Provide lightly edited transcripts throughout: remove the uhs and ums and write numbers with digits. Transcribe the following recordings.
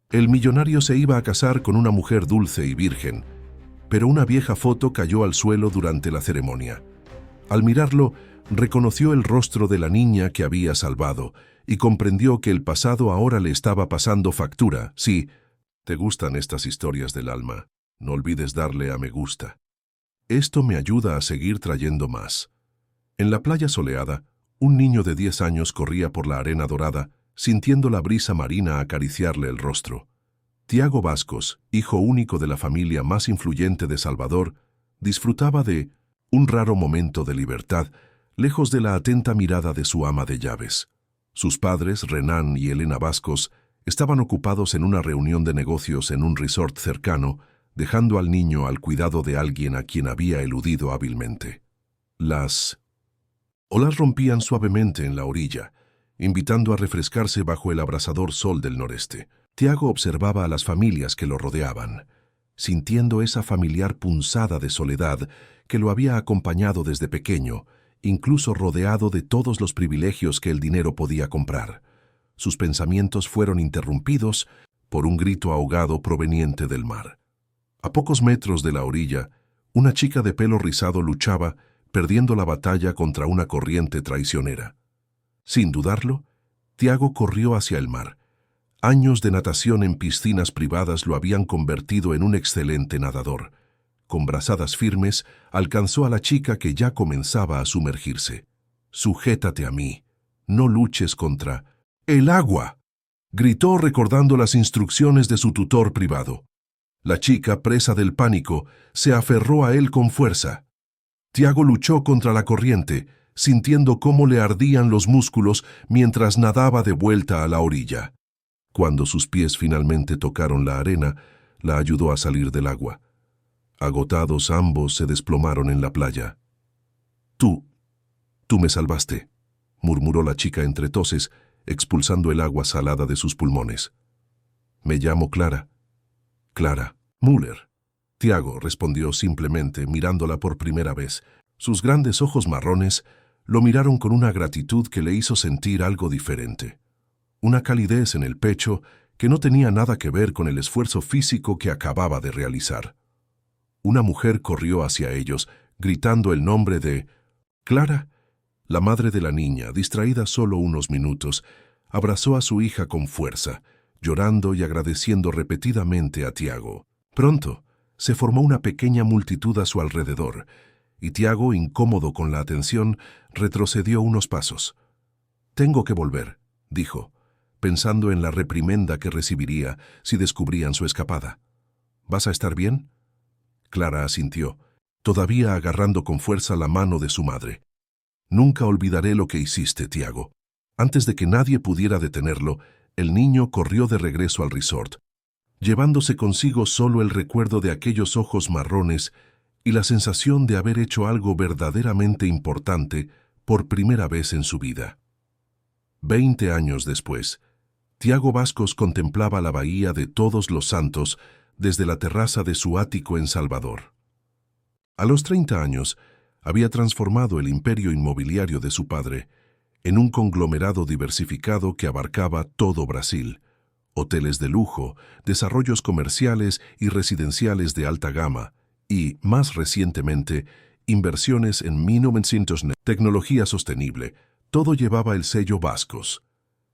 El millonario se iba a casar con una mujer dulce y virgen, pero una vieja foto cayó al suelo durante la ceremonia. Al mirarlo, reconoció el rostro de la niña que había salvado y comprendió que el pasado ahora le estaba pasando factura. Sí, te gustan estas historias del alma, no olvides darle a me gusta. Esto me ayuda a seguir trayendo más. En la playa soleada, un niño de 10 años corría por la arena dorada, sintiendo la brisa marina acariciarle el rostro. Tiago Bascos, hijo único de la familia más influyente de Salvador, disfrutaba de un raro momento de libertad, lejos de la atenta mirada de su ama de llaves. Sus padres, Renan y Elena Bascos, estaban ocupados en una reunión de negocios en un resort cercano, dejando al niño al cuidado de alguien a quien había eludido hábilmente. Las olas rompían suavemente en la orilla, invitando a refrescarse bajo el abrasador sol del noreste. Tiago observaba a las familias que lo rodeaban, sintiendo esa familiar punzada de soledad que lo había acompañado desde pequeño, incluso rodeado de todos los privilegios que el dinero podía comprar. Sus pensamientos fueron interrumpidos por un grito ahogado proveniente del mar. A pocos metros de la orilla, una chica de pelo rizado luchaba, perdiendo la batalla contra una corriente traicionera. Sin dudarlo, Tiago corrió hacia el mar. Años de natación en piscinas privadas lo habían convertido en un excelente nadador. Con brazadas firmes, alcanzó a la chica que ya comenzaba a sumergirse. «Sujétate a mí. No luches contra el agua», gritó recordando las instrucciones de su tutor privado. La chica, presa del pánico, se aferró a él con fuerza. Tiago luchó contra la corriente, sintiendo cómo le ardían los músculos mientras nadaba de vuelta a la orilla. Cuando sus pies finalmente tocaron la arena, la ayudó a salir del agua. Agotados ambos se desplomaron en la playa. Tú me salvaste», murmuró la chica entre toses, expulsando el agua salada de sus pulmones. «Me llamo Clara». «Clara Müller». Tiago respondió simplemente, mirándola por primera vez. Sus grandes ojos marrones lo miraron con una gratitud que le hizo sentir algo diferente. Una calidez en el pecho que no tenía nada que ver con el esfuerzo físico que acababa de realizar. Una mujer corrió hacia ellos, gritando el nombre de Clara. La madre de la niña, distraída solo unos minutos, abrazó a su hija con fuerza, llorando y agradeciendo repetidamente a Tiago. Pronto, se formó una pequeña multitud a su alrededor, y Tiago, incómodo con la atención, retrocedió unos pasos. «Tengo que volver», dijo, pensando en la reprimenda que recibiría si descubrían su escapada. «¿Vas a estar bien?». Clara asintió, todavía agarrando con fuerza la mano de su madre. «Nunca olvidaré lo que hiciste, Tiago». Antes de que nadie pudiera detenerlo, el niño corrió de regreso al resort, llevándose consigo solo el recuerdo de aquellos ojos marrones y la sensación de haber hecho algo verdaderamente importante por primera vez en su vida. 20 años después, Tiago Bascos contemplaba la bahía de Todos los Santos desde la terraza de su ático en Salvador. A los 30 años, había transformado el imperio inmobiliario de su padre en un conglomerado diversificado que abarcaba todo Brasil: hoteles de lujo, desarrollos comerciales y residenciales de alta gama y, más recientemente, inversiones en 1990, tecnología sostenible. Todo llevaba el sello Bascos.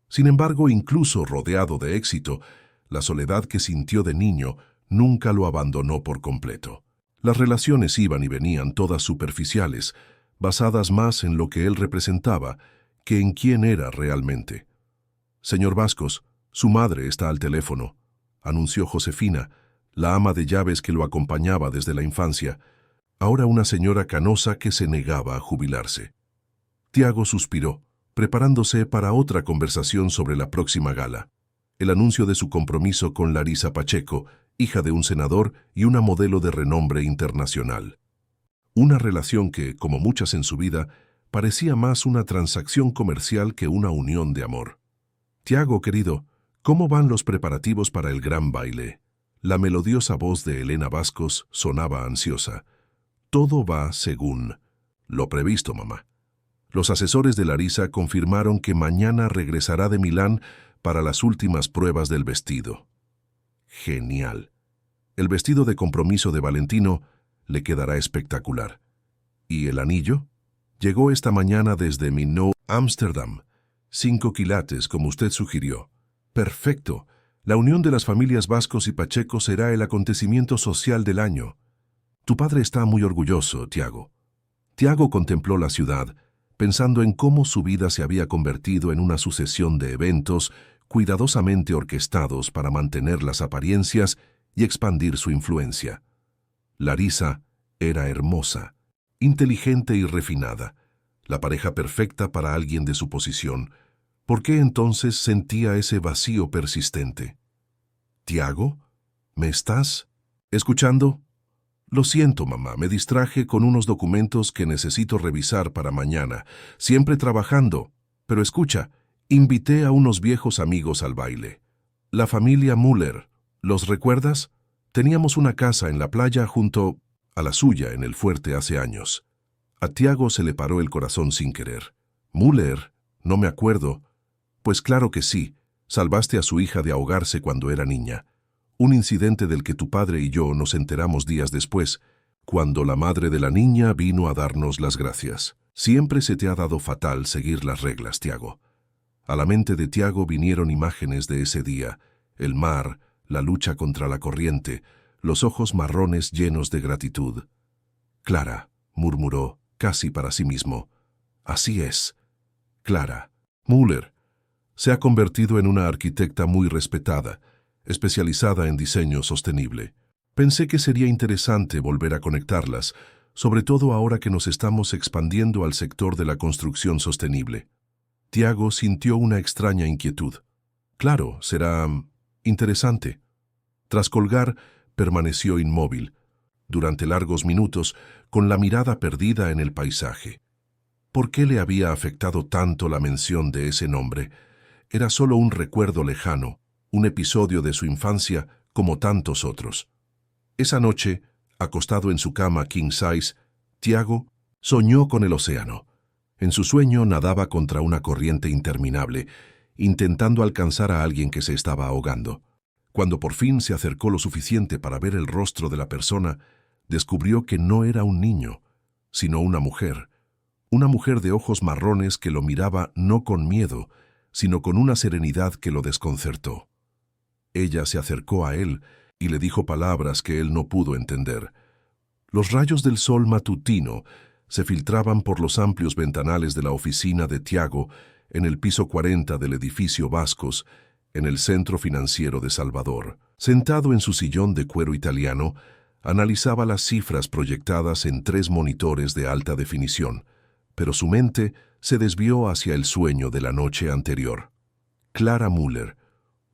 Sin embargo, incluso rodeado de éxito, la soledad que sintió de niño nunca lo abandonó por completo. Las relaciones iban y venían todas superficiales, basadas más en lo que él representaba que en quién era realmente. «Señor Bascos, su madre está al teléfono», anunció Josefina, la ama de llaves que lo acompañaba desde la infancia, ahora una señora canosa que se negaba a jubilarse. Tiago suspiró, preparándose para otra conversación sobre la próxima gala. El anuncio de su compromiso con Larisa Pacheco, hija de un senador y una modelo de renombre internacional. Una relación que, como muchas en su vida, parecía más una transacción comercial que una unión de amor. «Tiago, querido, ¿cómo van los preparativos para el gran baile?». La melodiosa voz de Elena Bascos sonaba ansiosa. «Todo va según lo previsto, mamá». Los asesores de Larisa confirmaron que mañana regresará de Milán para las últimas pruebas del vestido. genial. El vestido de compromiso de Valentino le quedará espectacular. ¿Y el anillo? Llegó esta mañana desde Minot, Ámsterdam. 5 quilates, como usted sugirió. Perfecto. La unión de las familias Vascos y Pacheco será el acontecimiento social del año. Tu padre está muy orgulloso, Tiago. Tiago contempló la ciudad, pensando en cómo su vida se había convertido en una sucesión de eventos cuidadosamente orquestados para mantener las apariencias y expandir su influencia. Larisa era hermosa, inteligente y refinada, la pareja perfecta para alguien de su posición. ¿Por qué entonces sentía ese vacío persistente? ¿Tiago? ¿Me estás escuchando? Lo siento, mamá, me distraje con unos documentos que necesito revisar para mañana, siempre trabajando. Pero escucha, invité a unos viejos amigos al baile. La familia Müller, ¿los recuerdas? Teníamos una casa en la playa junto a la suya en el fuerte hace años. A Tiago se le paró el corazón sin querer. ¿Müller? No me acuerdo. Pues claro que sí, salvaste a su hija de ahogarse cuando era niña. Un incidente del que tu padre y yo nos enteramos días después, cuando la madre de la niña vino a darnos las gracias. Siempre se te ha dado fatal seguir las reglas, Tiago. A la mente de Tiago vinieron imágenes de ese día, el mar, la lucha contra la corriente, los ojos marrones llenos de gratitud. Clara, murmuró, casi para sí mismo. Así es. Clara. Müller se ha convertido en una arquitecta muy respetada, especializada en diseño sostenible. Pensé que sería interesante volver a conectarlas, sobre todo ahora que nos estamos expandiendo al sector de la construcción sostenible. Tiago sintió una extraña inquietud. Claro, será interesante. Tras colgar, permaneció inmóvil, durante largos minutos, con la mirada perdida en el paisaje. ¿Por qué le había afectado tanto la mención de ese nombre? Era solo un recuerdo lejano, un episodio de su infancia como tantos otros. Esa noche, acostado en su cama king size, Tiago soñó con el océano. En su sueño nadaba contra una corriente interminable, intentando alcanzar a alguien que se estaba ahogando. Cuando por fin se acercó lo suficiente para ver el rostro de la persona, descubrió que no era un niño, sino una mujer de ojos marrones que lo miraba no con miedo, sino con una serenidad que lo desconcertó. Ella se acercó a él y le dijo palabras que él no pudo entender. Los rayos del sol matutino se filtraban por los amplios ventanales de la oficina de Tiago en el piso 40 del edificio Vascos, en el centro financiero de Salvador. Sentado en su sillón de cuero italiano, analizaba las cifras proyectadas en 3 monitores de alta definición, pero su mente se desvió hacia el sueño de la noche anterior. Clara Müller,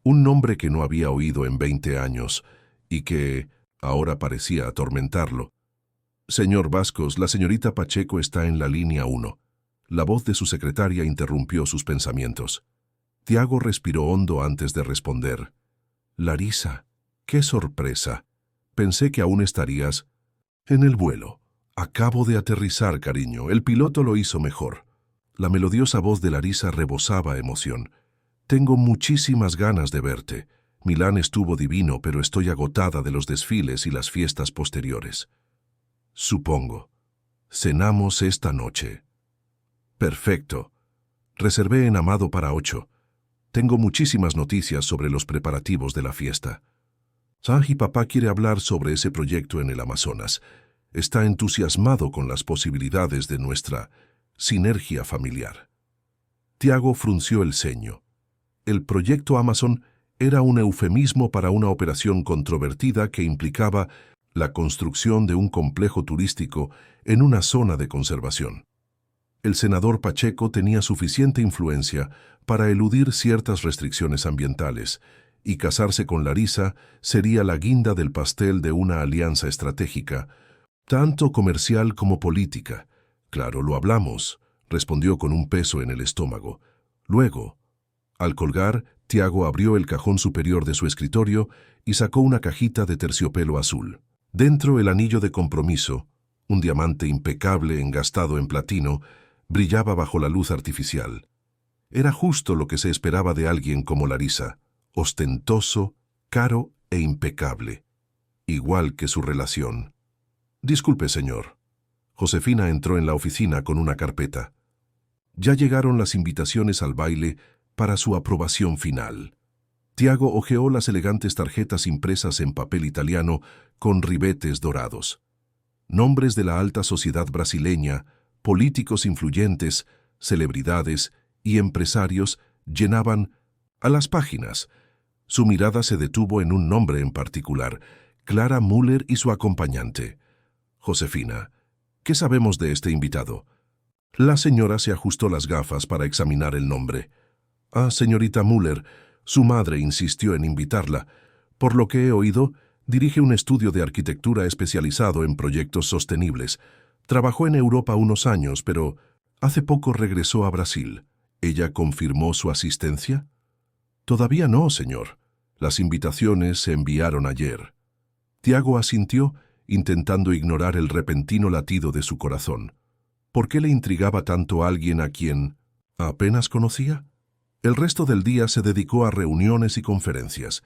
un nombre que no había oído en 20 años y que ahora parecía atormentarlo. Señor Vascos, la señorita Pacheco está en la línea 1. La voz de su secretaria interrumpió sus pensamientos. Tiago respiró hondo antes de responder. Larisa, qué sorpresa. Pensé que aún estarías en el vuelo. Acabo de aterrizar, cariño. El piloto lo hizo mejor. La melodiosa voz de Larisa rebosaba emoción. Tengo muchísimas ganas de verte. Milán estuvo divino, pero estoy agotada de los desfiles y las fiestas posteriores. Supongo. Cenamos esta noche. Perfecto. Reservé en Amado para 8. Tengo muchísimas noticias sobre los preparativos de la fiesta. Sanji papá quiere hablar sobre ese proyecto en el Amazonas. Está entusiasmado con las posibilidades de nuestra sinergia familiar. Tiago frunció el ceño. El proyecto Amazon era un eufemismo para una operación controvertida que implicaba la construcción de un complejo turístico en una zona de conservación. El senador Pacheco tenía suficiente influencia para eludir ciertas restricciones ambientales, y casarse con Larisa sería la guinda del pastel de una alianza estratégica, tanto comercial como política. Claro, lo hablamos, respondió con un peso en el estómago. Luego, al colgar, Tiago abrió el cajón superior de su escritorio y sacó una cajita de terciopelo azul. Dentro, el anillo de compromiso, un diamante impecable engastado en platino, brillaba bajo la luz artificial. Era justo lo que se esperaba de alguien como Larisa, ostentoso, caro e impecable, igual que su relación. Disculpe, señor. Josefina entró en la oficina con una carpeta. Ya llegaron las invitaciones al baile para su aprobación final. Tiago hojeó las elegantes tarjetas impresas en papel italiano con ribetes dorados. Nombres de la alta sociedad brasileña, políticos influyentes, celebridades y empresarios llenaban a las páginas. Su mirada se detuvo en un nombre en particular, Clara Müller y su acompañante. Josefina, ¿qué sabemos de este invitado? La señora se ajustó las gafas para examinar el nombre. Ah, señorita Müller, su madre insistió en invitarla. Por lo que he oído, dirige un estudio de arquitectura especializado en proyectos sostenibles. Trabajó en Europa unos años, pero hace poco regresó a Brasil. ¿Ella confirmó su asistencia? Todavía no, señor. Las invitaciones se enviaron ayer. Tiago asintió, intentando ignorar el repentino latido de su corazón. ¿Por qué le intrigaba tanto a alguien a quien apenas conocía? El resto del día se dedicó a reuniones y conferencias.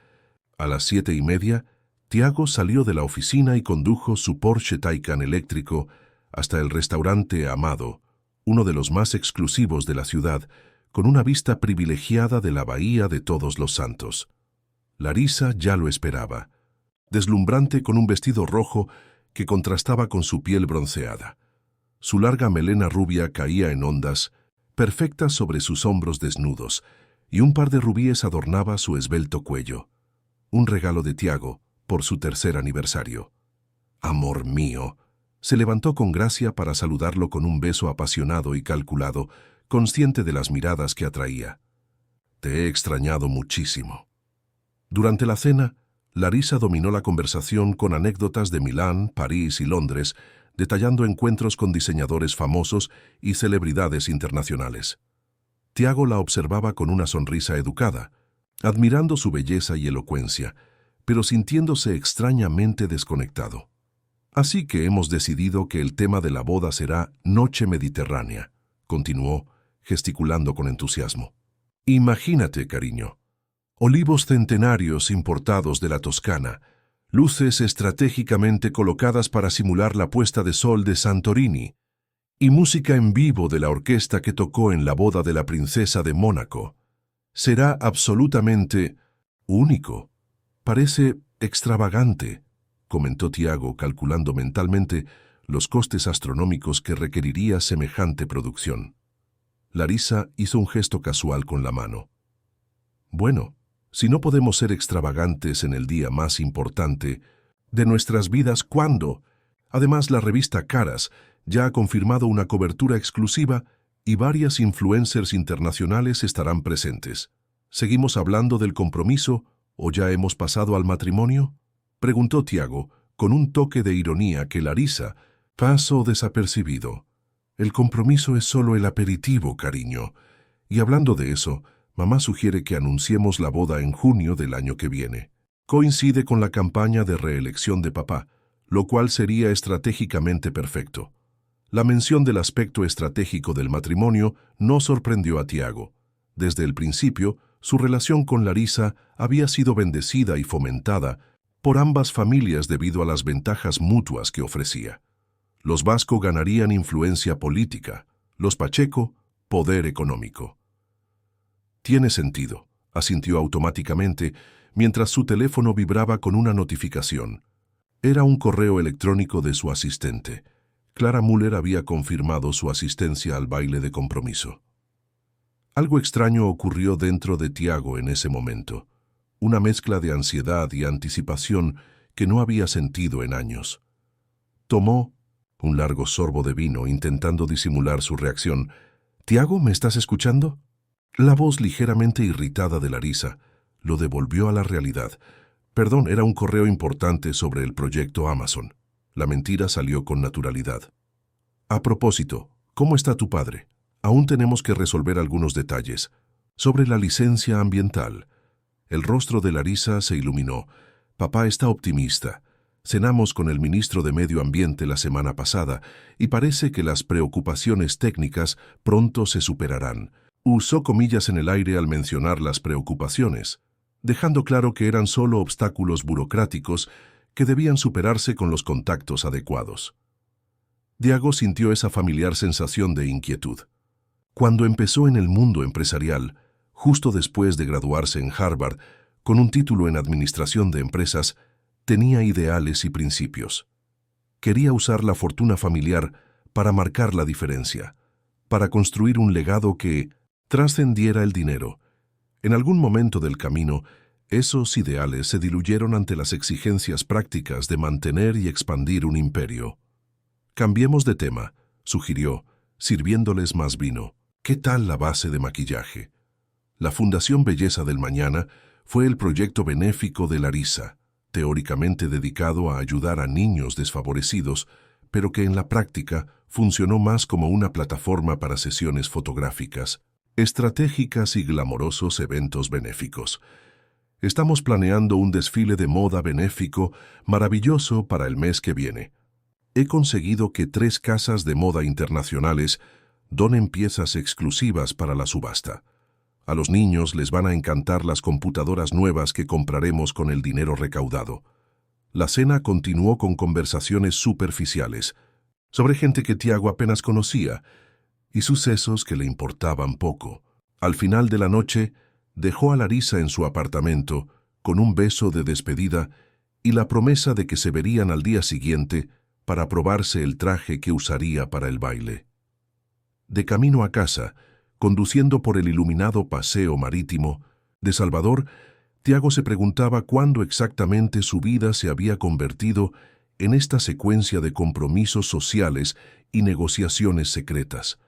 A las 7:30, Tiago salió de la oficina y condujo su Porsche Taycan eléctrico hasta el restaurante Amado, uno de los más exclusivos de la ciudad, con una vista privilegiada de la Bahía de Todos los Santos. Larisa ya lo esperaba, deslumbrante con un vestido rojo que contrastaba con su piel bronceada. Su larga melena rubia caía en ondas, perfectas sobre sus hombros desnudos, y un par de rubíes adornaba su esbelto cuello. Un regalo de Tiago por su 3er aniversario. «Amor mío», se levantó con gracia para saludarlo con un beso apasionado y calculado, consciente de las miradas que atraía. «Te he extrañado muchísimo». Durante la cena, Larisa dominó la conversación con anécdotas de Milán, París y Londres, detallando encuentros con diseñadores famosos y celebridades internacionales. Tiago la observaba con una sonrisa educada, admirando su belleza y elocuencia, pero sintiéndose extrañamente desconectado. «Así que hemos decidido que el tema de la boda será Noche Mediterránea», continuó, gesticulando con entusiasmo. «Imagínate, cariño, olivos centenarios importados de la Toscana, luces estratégicamente colocadas para simular la puesta de sol de Santorini, y música en vivo de la orquesta que tocó en la boda de la princesa de Mónaco. Será absolutamente único. Parece extravagante», comentó Tiago, calculando mentalmente los costes astronómicos que requeriría semejante producción. Larisa hizo un gesto casual con la mano. «Bueno, si no podemos ser extravagantes en el día más importante de nuestras vidas, ¿cuándo? Además, la revista Caras ya ha confirmado una cobertura exclusiva y varias influencers internacionales estarán presentes. ¿Seguimos hablando del compromiso o ya hemos pasado al matrimonio?», preguntó Tiago, con un toque de ironía que Larisa pasó desapercibido. «El compromiso es solo el aperitivo, cariño. Y hablando de eso, mamá sugiere que anunciemos la boda en junio del año que viene. Coincide con la campaña de reelección de papá, lo cual sería estratégicamente perfecto». La mención del aspecto estratégico del matrimonio no sorprendió a Tiago. Desde el principio, su relación con Larisa había sido bendecida y fomentada por ambas familias debido a las ventajas mutuas que ofrecía. Los Vasco ganarían influencia política, los Pacheco, poder económico. «Tiene sentido», asintió automáticamente, mientras su teléfono vibraba con una notificación. Era un correo electrónico de su asistente. Clara Müller había confirmado su asistencia al baile de compromiso. Algo extraño ocurrió dentro de Tiago en ese momento. Una mezcla de ansiedad y anticipación que no había sentido en años. Tomó un largo sorbo de vino, intentando disimular su reacción. «¿Tiago, me estás escuchando?». La voz ligeramente irritada de Larisa lo devolvió a la realidad. «Perdón, era un correo importante sobre el proyecto Amazon». La mentira salió con naturalidad. «A propósito, ¿cómo está tu padre? Aún tenemos que resolver algunos detalles. Sobre la licencia ambiental». El rostro de Larisa se iluminó. «Papá está optimista. Cenamos con el ministro de Medio Ambiente la semana pasada y parece que las preocupaciones técnicas pronto se superarán». Usó comillas en el aire al mencionar las preocupaciones. dejando claro que eran solo obstáculos burocráticos que debían superarse con los contactos adecuados. Tiago sintió esa familiar sensación de inquietud. Cuando empezó en el mundo empresarial, justo después de graduarse en Harvard, con un título en Administración de Empresas, tenía ideales y principios. Quería usar la fortuna familiar para marcar la diferencia, para construir un legado que trascendiera el dinero. En algún momento del camino, esos ideales se diluyeron ante las exigencias prácticas de mantener y expandir un imperio. «Cambiemos de tema», sugirió, sirviéndoles más vino. «¿Qué tal la base de maquillaje?» La Fundación Belleza del Mañana fue el proyecto benéfico de Larisa, teóricamente dedicado a ayudar a niños desfavorecidos, pero que en la práctica funcionó más como una plataforma para sesiones fotográficas, estratégicas y glamorosos eventos benéficos. Estamos planeando un desfile de moda benéfico maravilloso para el mes que viene. He conseguido que 3 casas de moda internacionales donen piezas exclusivas para la subasta. A los niños les van a encantar las computadoras nuevas que compraremos con el dinero recaudado. La cena continuó con conversaciones superficiales, sobre gente que Tiago apenas conocía, y sucesos que le importaban poco. Al final de la noche, dejó a Larisa en su apartamento, con un beso de despedida y la promesa de que se verían al día siguiente para probarse el traje que usaría para el baile. De camino a casa, conduciendo por el iluminado paseo marítimo de Salvador, Tiago se preguntaba cuándo exactamente su vida se había convertido en esta secuencia de compromisos sociales y negociaciones secretas.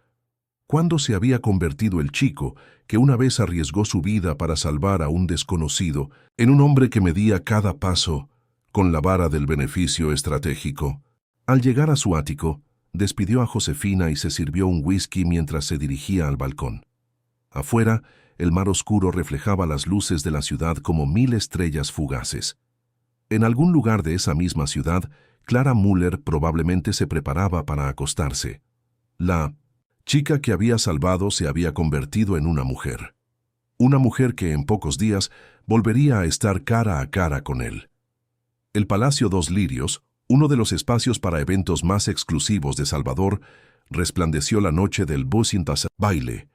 ¿Cuándo se había convertido el chico que una vez arriesgó su vida para salvar a un desconocido en un hombre que medía cada paso con la vara del beneficio estratégico? Al llegar a su ático, despidió a Josefina y se sirvió un whisky mientras se dirigía al balcón. Afuera, el mar oscuro reflejaba las luces de la ciudad como 1000 estrellas fugaces. En algún lugar de esa misma ciudad, Clara Müller probablemente se preparaba para acostarse. La chica que había salvado se había convertido en una mujer. Una mujer que en pocos días volvería a estar cara a cara con él. El Palacio Dos Lirios, uno de los espacios para eventos más exclusivos de Salvador, resplandeció la noche del Bocintas baile.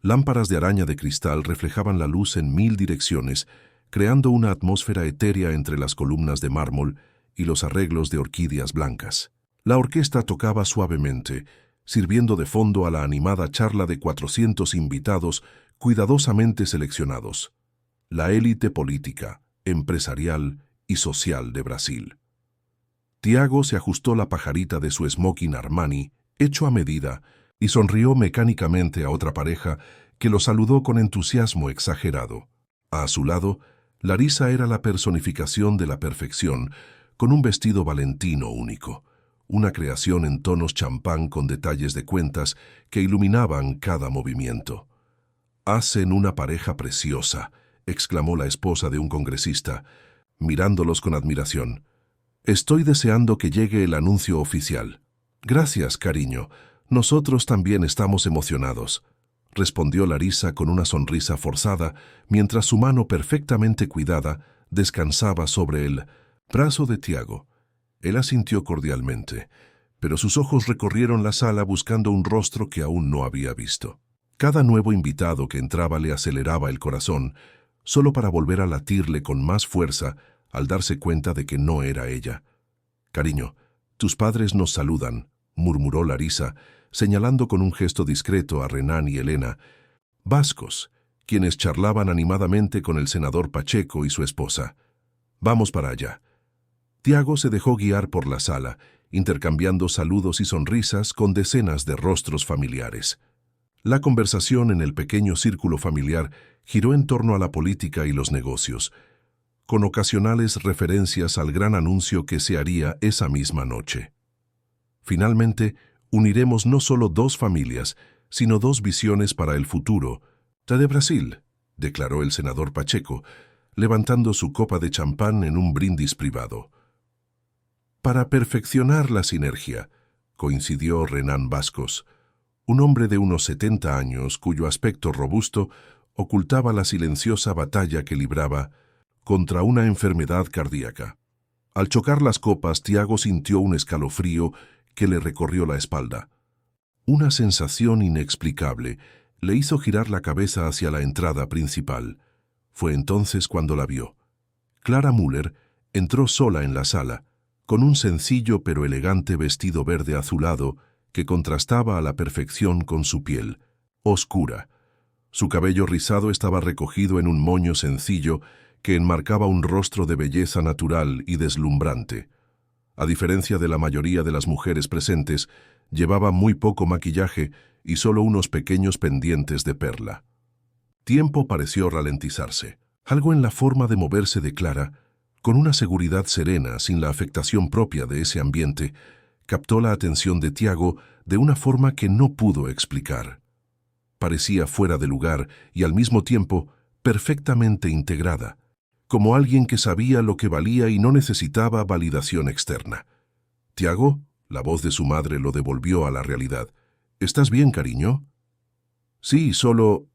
Lámparas de araña de cristal reflejaban la luz en 1000 direcciones, creando una atmósfera etérea entre las columnas de mármol y los arreglos de orquídeas blancas. La orquesta tocaba suavemente, sirviendo de fondo a la animada charla de 400 invitados cuidadosamente seleccionados. La élite política, empresarial y social de Brasil. Tiago se ajustó la pajarita de su smoking Armani, hecho a medida, y sonrió mecánicamente a otra pareja que lo saludó con entusiasmo exagerado. A su lado, Larisa era la personificación de la perfección, con un vestido valentino único, una creación en tonos champán con detalles de cuentas que iluminaban cada movimiento. «Hacen una pareja preciosa», exclamó la esposa de un congresista, mirándolos con admiración. «Estoy deseando que llegue el anuncio oficial». «Gracias, cariño. Nosotros también estamos emocionados», respondió Larisa con una sonrisa forzada, mientras su mano perfectamente cuidada descansaba sobre el brazo de Tiago. Él asintió cordialmente, pero sus ojos recorrieron la sala buscando un rostro que aún no había visto. Cada nuevo invitado que entraba le aceleraba el corazón, solo para volver a latirle con más fuerza al darse cuenta de que no era ella. «Cariño, tus padres nos saludan», murmuró Larisa, señalando con un gesto discreto a Renan y Elena, vascos, quienes charlaban animadamente con el senador Pacheco y su esposa. «Vamos para allá». Tiago se dejó guiar por la sala, intercambiando saludos y sonrisas con decenas de rostros familiares. La conversación en el pequeño círculo familiar giró en torno a la política y los negocios, con ocasionales referencias al gran anuncio que se haría esa misma noche. «Finalmente, uniremos no solo 2 familias, sino 2 visiones para el futuro, la de Brasil», declaró el senador Pacheco, levantando su copa de champán en un brindis privado. «Para perfeccionar la sinergia», coincidió Renan Vascos, un hombre de unos 70 años cuyo aspecto robusto ocultaba la silenciosa batalla que libraba contra una enfermedad cardíaca. Al chocar las copas, Tiago sintió un escalofrío que le recorrió la espalda. Una sensación inexplicable le hizo girar la cabeza hacia la entrada principal. Fue entonces cuando la vio. Clara Müller entró sola en la sala, con un sencillo pero elegante vestido verde azulado que contrastaba a la perfección con su piel, oscura. Su cabello rizado estaba recogido en un moño sencillo que enmarcaba un rostro de belleza natural y deslumbrante. A diferencia de la mayoría de las mujeres presentes, llevaba muy poco maquillaje y solo unos pequeños pendientes de perla. Tiempo pareció ralentizarse. Algo en la forma de moverse de Clara, con una seguridad serena sin la afectación propia de ese ambiente, captó la atención de Tiago de una forma que no pudo explicar. Parecía fuera de lugar y al mismo tiempo perfectamente integrada, como alguien que sabía lo que valía y no necesitaba validación externa. «Tiago», la voz de su madre lo devolvió a la realidad. «¿Estás bien, cariño?» «Sí, solo…»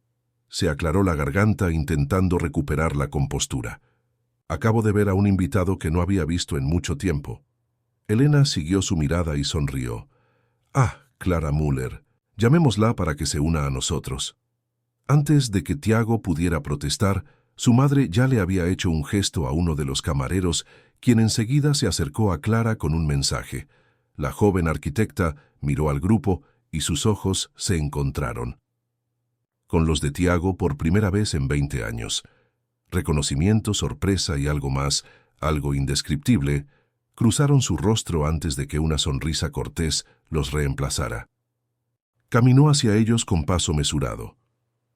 Se aclaró la garganta intentando recuperar la compostura. «Acabo de ver a un invitado que no había visto en mucho tiempo». Elena siguió su mirada y sonrió. «Ah, Clara Müller. Llamémosla para que se una a nosotros». Antes de que Tiago pudiera protestar, su madre ya le había hecho un gesto a uno de los camareros, quien enseguida se acercó a Clara con un mensaje. La joven arquitecta miró al grupo y sus ojos se encontraron con los de Tiago por primera vez en 20 años. Reconocimiento, sorpresa y algo más, algo indescriptible, cruzaron su rostro antes de que una sonrisa cortés los reemplazara. Caminó hacia ellos con paso mesurado.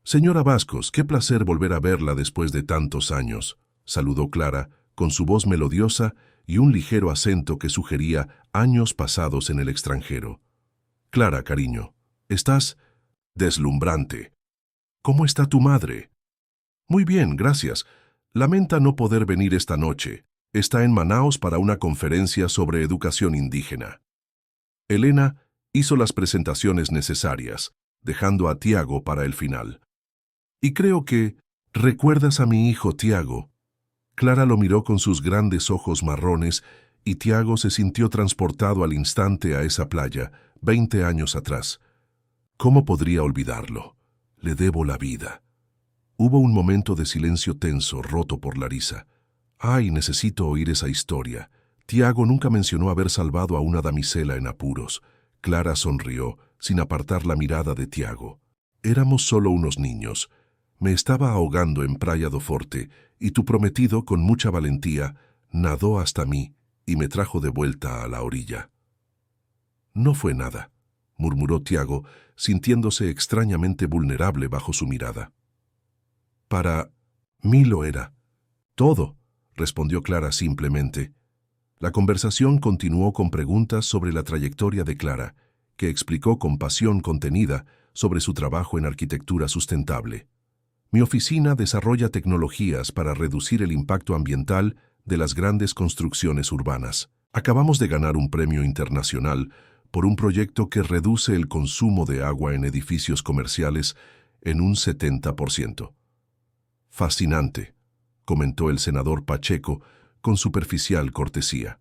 «Señora Bascos, qué placer volver a verla después de tantos años», saludó Clara, con su voz melodiosa y un ligero acento que sugería años pasados en el extranjero. «Clara, cariño, estás deslumbrante. ¿Cómo está tu madre?» «Muy bien, gracias. Lamenta no poder venir esta noche. Está en Manaos para una conferencia sobre educación indígena». Elena hizo las presentaciones necesarias, dejando a Tiago para el final. «Y creo que… ¿recuerdas a mi hijo Tiago?» Clara lo miró con sus grandes ojos marrones y Tiago se sintió transportado al instante a esa playa, 20 años atrás. ¿Cómo podría olvidarlo? Le debo la vida. Hubo un momento de silencio tenso, roto por la risa. «Ay, necesito oír esa historia». Tiago nunca mencionó haber salvado a una damisela en apuros. Clara sonrió, sin apartar la mirada de Tiago. «Éramos solo unos niños. Me estaba ahogando en Praia do Forte y tu prometido, con mucha valentía, nadó hasta mí y me trajo de vuelta a la orilla». «No fue nada», murmuró Tiago, sintiéndose extrañamente vulnerable bajo su mirada. «Para mí lo era. Todo», respondió Clara simplemente. La conversación continuó con preguntas sobre la trayectoria de Clara, que explicó con pasión contenida sobre su trabajo en arquitectura sustentable. «Mi oficina desarrolla tecnologías para reducir el impacto ambiental de las grandes construcciones urbanas. Acabamos de ganar un premio internacional por un proyecto que reduce el consumo de agua en edificios comerciales en un 70%. «Fascinante», comentó el senador Pacheco con superficial cortesía.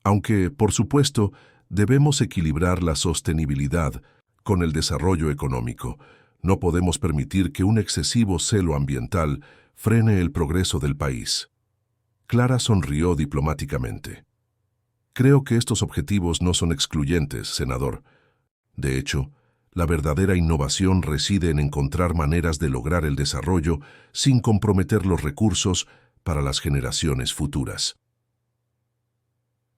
«Aunque, por supuesto, debemos equilibrar la sostenibilidad con el desarrollo económico. No podemos permitir que un excesivo celo ambiental frene el progreso del país». Clara sonrió diplomáticamente. «Creo que estos objetivos no son excluyentes, senador. De hecho, la verdadera innovación reside en encontrar maneras de lograr el desarrollo sin comprometer los recursos para las generaciones futuras».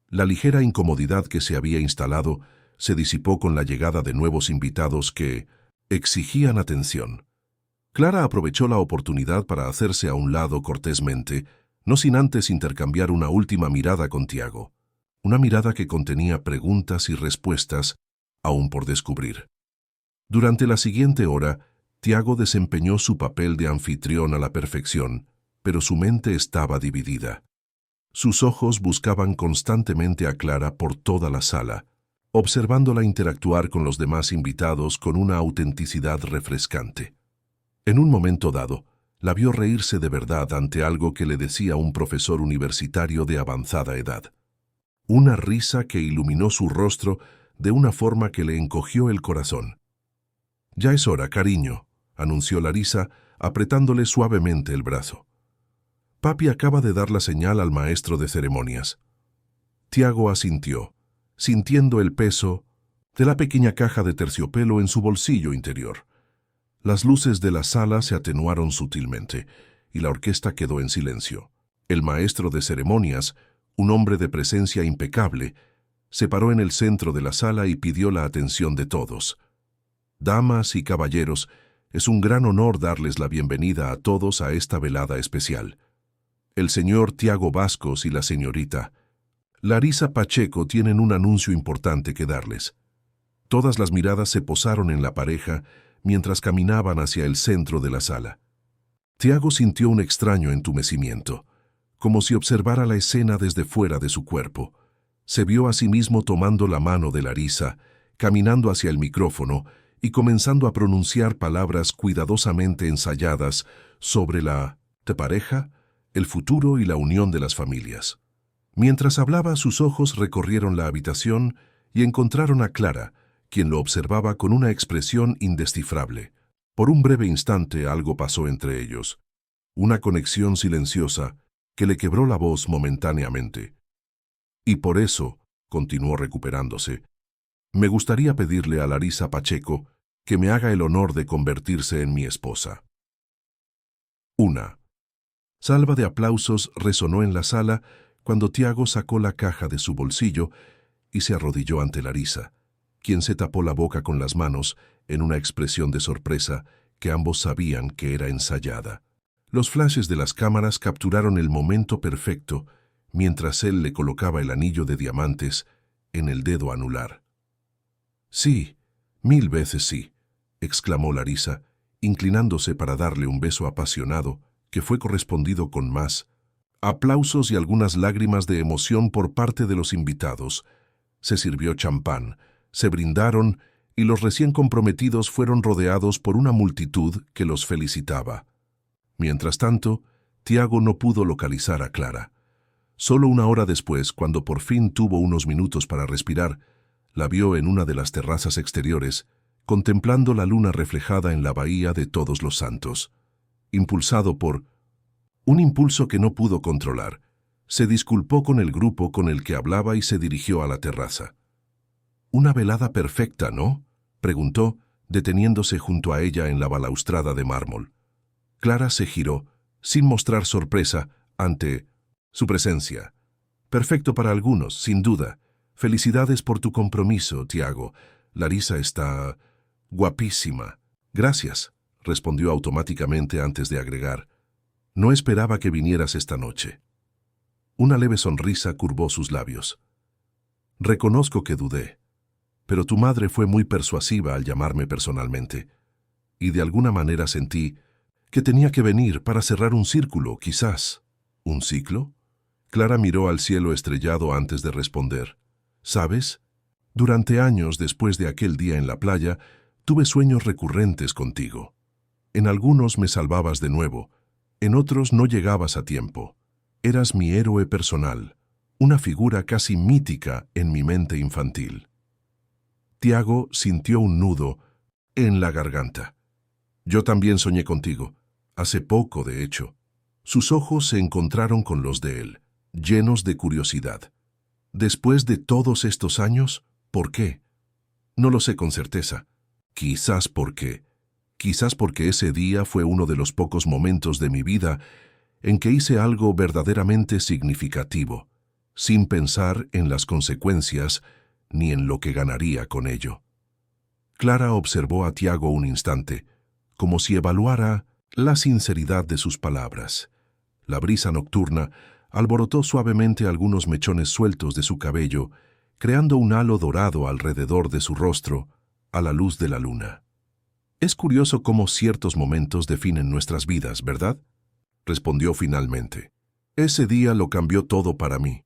La ligera incomodidad que se había instalado se disipó con la llegada de nuevos invitados que exigían atención. Clara aprovechó la oportunidad para hacerse a un lado cortésmente, no sin antes intercambiar una última mirada con Tiago, una mirada que contenía preguntas y respuestas aún por descubrir. Durante la siguiente hora, Tiago desempeñó su papel de anfitrión a la perfección, pero su mente estaba dividida. Sus ojos buscaban constantemente a Clara por toda la sala, observándola interactuar con los demás invitados con una autenticidad refrescante. En un momento dado, la vio reírse de verdad ante algo que le decía un profesor universitario de avanzada edad. Una risa que iluminó su rostro de una forma que le encogió el corazón. «Ya es hora, cariño», anunció Larisa, apretándole suavemente el brazo. «Papi acaba de dar la señal al maestro de ceremonias». Tiago asintió, sintiendo el peso de la pequeña caja de terciopelo en su bolsillo interior. Las luces de la sala se atenuaron sutilmente y la orquesta quedó en silencio. El maestro de ceremonias, un hombre de presencia impecable, se paró en el centro de la sala y pidió la atención de todos. «Damas y caballeros, es un gran honor darles la bienvenida a todos a esta velada especial. El señor Tiago Bascos y la señorita Larisa Pacheco tienen un anuncio importante que darles». Todas las miradas se posaron en la pareja mientras caminaban hacia el centro de la sala. Tiago sintió un extraño entumecimiento, como si observara la escena desde fuera de su cuerpo. Se vio a sí mismo tomando la mano de Larisa, caminando hacia el micrófono y comenzando a pronunciar palabras cuidadosamente ensayadas sobre la pareja, el futuro y la unión de las familias. Mientras hablaba, sus ojos recorrieron la habitación y encontraron a Clara, quien lo observaba con una expresión indescifrable. Por un breve instante algo pasó entre ellos, una conexión silenciosa que le quebró la voz momentáneamente. «Y por eso», continuó recuperándose, «me gustaría pedirle a Larisa Pacheco que me haga el honor de convertirse en mi esposa». Una salva de aplausos resonó en la sala cuando Tiago sacó la caja de su bolsillo y se arrodilló ante Larisa, quien se tapó la boca con las manos en una expresión de sorpresa que ambos sabían que era ensayada. Los flashes de las cámaras capturaron el momento perfecto mientras él le colocaba el anillo de diamantes en el dedo anular. «Sí, 1000 veces sí», exclamó Larisa, inclinándose para darle un beso apasionado que fue correspondido con más aplausos y algunas lágrimas de emoción por parte de los invitados. Se sirvió champán, se brindaron y los recién comprometidos fueron rodeados por una multitud que los felicitaba. Mientras tanto, Tiago no pudo localizar a Clara. Solo una hora después, cuando por fin tuvo unos minutos para respirar, la vio en una de las terrazas exteriores, contemplando la luna reflejada en la bahía de Todos los Santos. Impulsado por un impulso que no pudo controlar, se disculpó con el grupo con el que hablaba y se dirigió a la terraza. «Una velada perfecta, ¿no?», preguntó, deteniéndose junto a ella en la balaustrada de mármol. Clara se giró, sin mostrar sorpresa, ante su presencia. «Perfecto para algunos, sin duda. Felicidades por tu compromiso, Tiago. Larisa está guapísima». «Gracias», respondió automáticamente antes de agregar. «No esperaba que vinieras esta noche». Una leve sonrisa curvó sus labios. «Reconozco que dudé, pero tu madre fue muy persuasiva al llamarme personalmente, y de alguna manera sentí que tenía que venir para cerrar un círculo, quizás». «¿Un ciclo?». Clara miró al cielo estrellado antes de responder. «¿Sabes? Durante años después de aquel día en la playa, tuve sueños recurrentes contigo. En algunos me salvabas de nuevo, en otros no llegabas a tiempo. Eras mi héroe personal, una figura casi mítica en mi mente infantil». Tiago sintió un nudo en la garganta. «Yo también soñé contigo, hace poco de hecho». Sus ojos se encontraron con los de él, llenos de curiosidad. «Después de todos estos años, ¿por qué?». «No lo sé con certeza. Quizás porque ese día fue uno de los pocos momentos de mi vida en que hice algo verdaderamente significativo, sin pensar en las consecuencias ni en lo que ganaría con ello». Clara observó a Tiago un instante, como si evaluara la sinceridad de sus palabras. La brisa nocturna alborotó suavemente algunos mechones sueltos de su cabello, creando un halo dorado alrededor de su rostro, a la luz de la luna. «Es curioso cómo ciertos momentos definen nuestras vidas, ¿verdad?», respondió finalmente. «Ese día lo cambió todo para mí,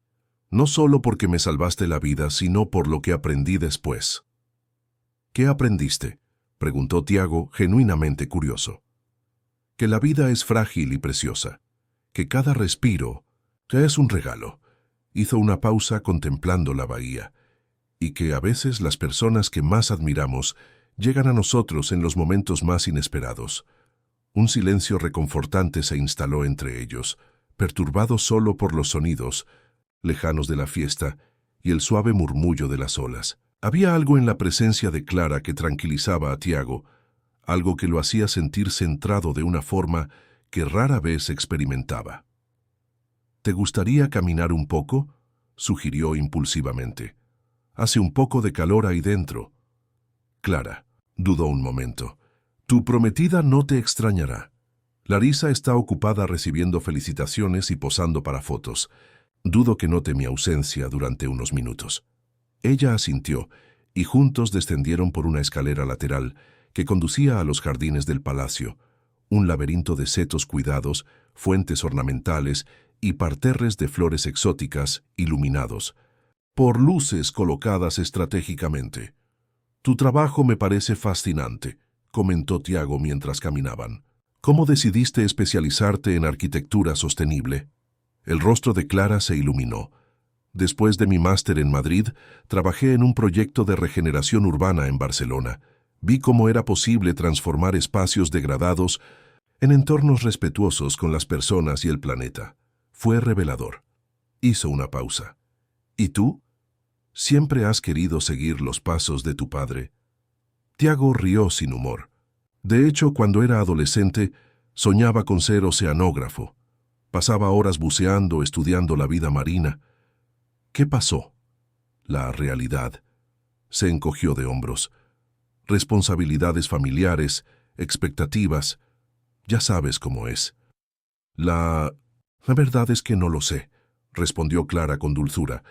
no solo porque me salvaste la vida, sino por lo que aprendí después». «¿Qué aprendiste?», preguntó Tiago, genuinamente curioso. que la vida es frágil y preciosa, que cada respiro ya es un regalo. Hizo una pausa contemplando la bahía, y que a veces las personas que más admiramos llegan a nosotros en los momentos más inesperados. Un silencio reconfortante se instaló entre ellos, perturbado solo por los sonidos lejanos de la fiesta y el suave murmullo de las olas. Había algo en la presencia de Clara que tranquilizaba a Tiago, algo que lo hacía sentir centrado de una forma que rara vez experimentaba. «¿Te gustaría caminar un poco?», sugirió impulsivamente. «Hace un poco de calor ahí dentro». «Clara», dudó un momento, «tu prometida no te extrañará. Larisa está ocupada recibiendo felicitaciones y posando para fotos. Dudo que note mi ausencia durante unos minutos». Ella asintió, y juntos descendieron por una escalera lateral que conducía a los jardines del palacio, un laberinto de setos cuidados, fuentes ornamentales y parterres de flores exóticas iluminados por luces colocadas estratégicamente. «Tu trabajo me parece fascinante», comentó Tiago mientras caminaban. «¿Cómo decidiste especializarte en arquitectura sostenible?». El rostro de Clara se iluminó. «Después de mi máster en Madrid, trabajé en un proyecto de regeneración urbana en Barcelona. Vi cómo era posible transformar espacios degradados en entornos respetuosos con las personas y el planeta. Fue revelador». Hizo una pausa. «¿Y tú? ¿Siempre has querido seguir los pasos de tu padre?». Tiago rió sin humor. «De hecho, cuando era adolescente, soñaba con ser oceanógrafo. Pasaba horas buceando, estudiando la vida marina». «¿Qué pasó?». «La realidad». Se encogió de hombros. «Responsabilidades familiares, expectativas. Ya sabes cómo es». La verdad es que no lo sé», respondió Clara con dulzura.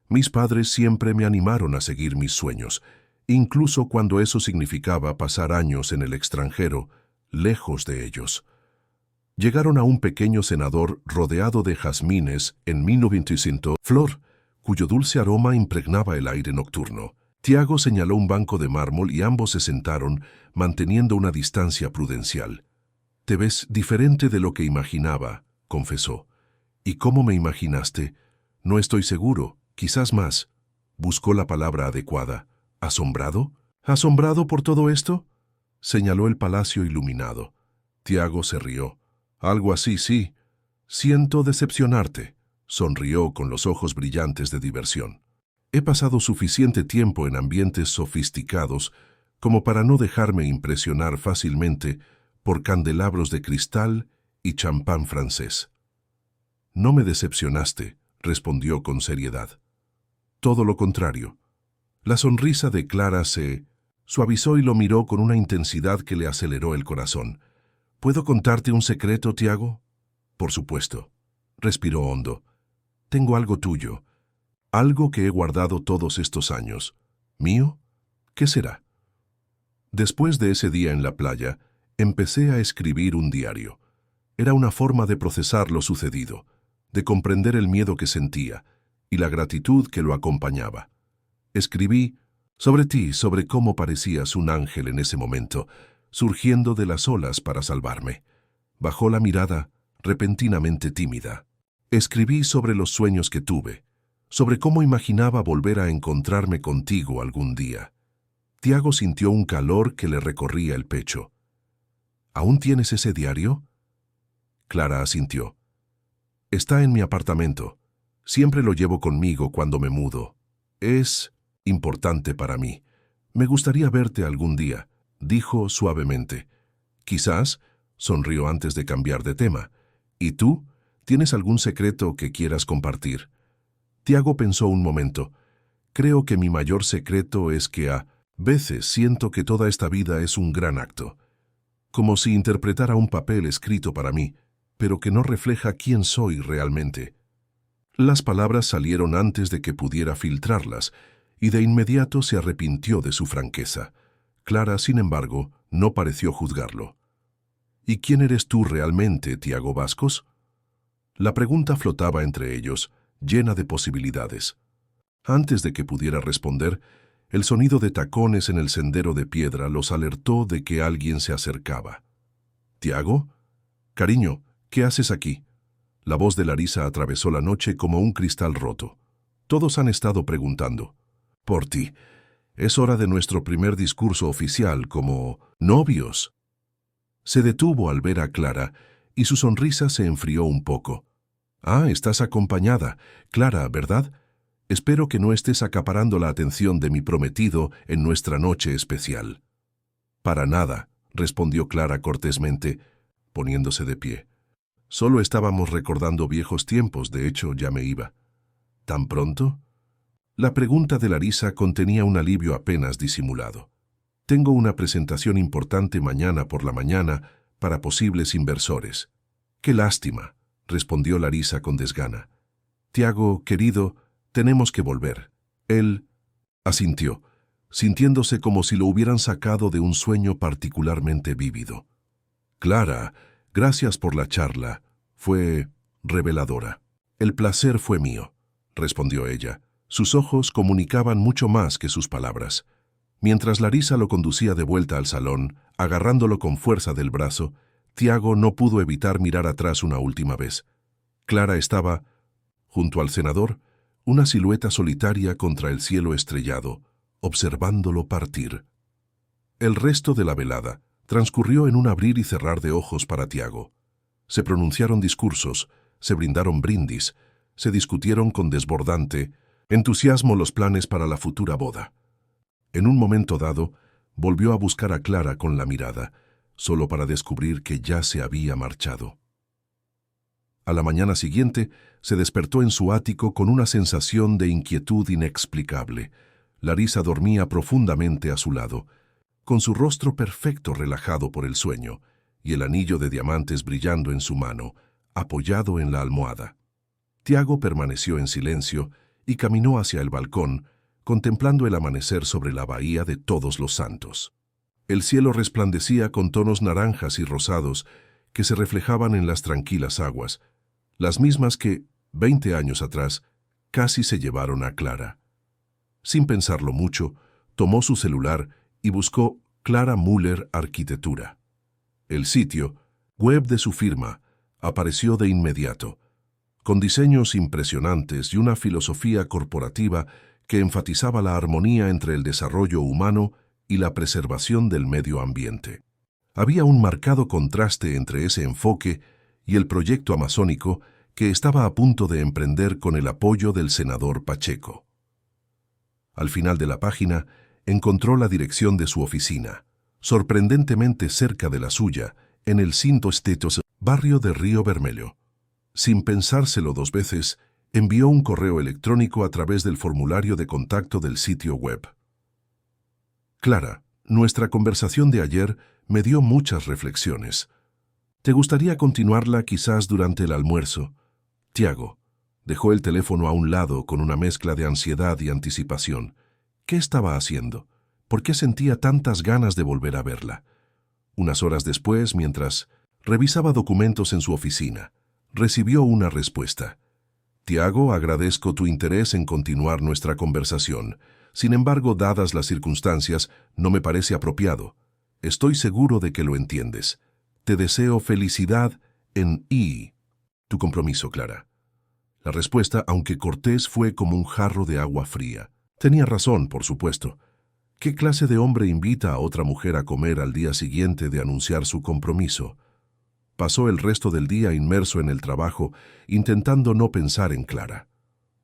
«Mis padres siempre me animaron a seguir mis sueños, incluso cuando eso significaba pasar años en el extranjero, lejos de ellos». Llegaron a un pequeño cenador rodeado de jazmines en 1900, flor cuyo dulce aroma impregnaba el aire nocturno. Tiago señaló un banco de mármol y ambos se sentaron, manteniendo una distancia prudencial. «Te ves diferente de lo que imaginaba», confesó. «¿Y cómo me imaginaste?». «No estoy seguro, quizás más». Buscó la palabra adecuada. «¿Asombrado? ¿Asombrado por todo esto?». Señaló el palacio iluminado. Tiago se rió. «Algo así, sí». «Siento decepcionarte», sonrió con los ojos brillantes de diversión. «He pasado suficiente tiempo en ambientes sofisticados como para no dejarme impresionar fácilmente por candelabros de cristal y champán francés». «No me decepcionaste», respondió con seriedad. «Todo lo contrario». La sonrisa de Clara se suavizó y lo miró con una intensidad que le aceleró el corazón. «¿Puedo contarte un secreto, Tiago?». «Por supuesto». Respiró hondo. «Tengo algo tuyo, algo que he guardado todos estos años. ¿Mío? ¿Qué será?». Después de ese día en la playa, empecé a escribir un diario. Era una forma de procesar lo sucedido, de comprender el miedo que sentía y la gratitud que lo acompañaba. Escribí sobre ti, sobre cómo parecías un ángel en ese momento, surgiendo de las olas para salvarme. Bajó la mirada, repentinamente tímida. Escribí sobre los sueños que tuve, sobre cómo imaginaba volver a encontrarme contigo algún día. Tiago sintió un calor que le recorría el pecho. «¿Aún tienes ese diario?». Clara asintió. «Está en mi apartamento. Siempre lo llevo conmigo cuando me mudo. Es importante para mí. Me gustaría verte algún día», dijo suavemente. «Quizás», sonrió antes de cambiar de tema. «¿Y tú? ¿Tienes algún secreto que quieras compartir?». Tiago pensó un momento. «Creo que mi mayor secreto es que a veces siento que toda esta vida es un gran acto, como si interpretara un papel escrito para mí, pero que no refleja quién soy realmente». Las palabras salieron antes de que pudiera filtrarlas, y de inmediato se arrepintió de su franqueza. Clara, sin embargo, no pareció juzgarlo. «¿Y quién eres tú realmente, Tiago Bascos?». La pregunta flotaba entre ellos, llena de posibilidades. Antes de que pudiera responder, el sonido de tacones en el sendero de piedra los alertó de que alguien se acercaba. «¿Tiago?». Cariño, ¿qué haces aquí? La voz de Larisa atravesó la noche como un cristal roto. Todos han estado preguntando. Por ti. Es hora de nuestro primer discurso oficial como novios. Se detuvo al ver a Clara y su sonrisa se enfrió un poco. Ah, estás acompañada. Clara, ¿verdad? Espero que no estés acaparando la atención de mi prometido en nuestra noche especial. Para nada, respondió Clara cortésmente, poniéndose de pie. Solo estábamos recordando viejos tiempos, de hecho ya me iba. ¿Tan pronto? La pregunta de Larisa contenía un alivio apenas disimulado. Tengo una presentación importante mañana por la mañana para posibles inversores. Qué lástima, respondió Larisa con desgana. Tiago, querido, tenemos que volver. Él asintió, sintiéndose como si lo hubieran sacado de un sueño particularmente vívido. Clara, gracias por la charla. Fue reveladora. El placer fue mío, respondió ella. Sus ojos comunicaban mucho más que sus palabras. Mientras Larisa lo conducía de vuelta al salón, agarrándolo con fuerza del brazo, Tiago no pudo evitar mirar atrás una última vez. Clara estaba, junto al cenador, una silueta solitaria contra el cielo estrellado, observándolo partir. El resto de la velada transcurrió en un abrir y cerrar de ojos para Tiago. Se pronunciaron discursos, se brindaron brindis, se discutieron con desbordante entusiasmo los planes para la futura boda. En un momento dado, volvió a buscar a Clara con la mirada, solo para descubrir que ya se había marchado. A la mañana siguiente, se despertó en su ático con una sensación de inquietud inexplicable. Larisa dormía profundamente a su lado, con su rostro perfecto relajado por el sueño, y el anillo de diamantes brillando en su mano, apoyado en la almohada. Tiago permaneció en silencio y caminó hacia el balcón, contemplando el amanecer sobre la bahía de Todos los Santos. El cielo resplandecía con tonos naranjas y rosados que se reflejaban en las tranquilas aguas, las mismas que, 20 años atrás, casi se llevaron a Clara. Sin pensarlo mucho, tomó su celular y buscó Clara Müller Arquitectura. El sitio, web de su firma, apareció de inmediato, con diseños impresionantes y una filosofía corporativa que enfatizaba la armonía entre el desarrollo humano y la preservación del medio ambiente. Había un marcado contraste entre ese enfoque y el proyecto amazónico que estaba a punto de emprender con el apoyo del senador Pacheco. Al final de la página, encontró la dirección de su oficina, sorprendentemente cerca de la suya, en el Cinto Estetos, barrio de Río Vermelho. Sin pensárselo dos veces, envió un correo electrónico a través del formulario de contacto del sitio web. Clara, nuestra conversación de ayer me dio muchas reflexiones. ¿Te gustaría continuarla quizás durante el almuerzo? Tiago dejó el teléfono a un lado con una mezcla de ansiedad y anticipación. ¿Qué estaba haciendo? ¿Por qué sentía tantas ganas de volver a verla? Unas horas después, mientras revisaba documentos en su oficina, recibió una respuesta. Tiago, agradezco tu interés en continuar nuestra conversación. Sin embargo, dadas las circunstancias, no me parece apropiado. Estoy seguro de que lo entiendes. Te deseo felicidad en tu compromiso, Clara. La respuesta, aunque cortés, fue como un jarro de agua fría. Tenía razón, por supuesto. ¿Qué clase de hombre invita a otra mujer a comer al día siguiente de anunciar su compromiso? Pasó el resto del día inmerso en el trabajo, intentando no pensar en Clara.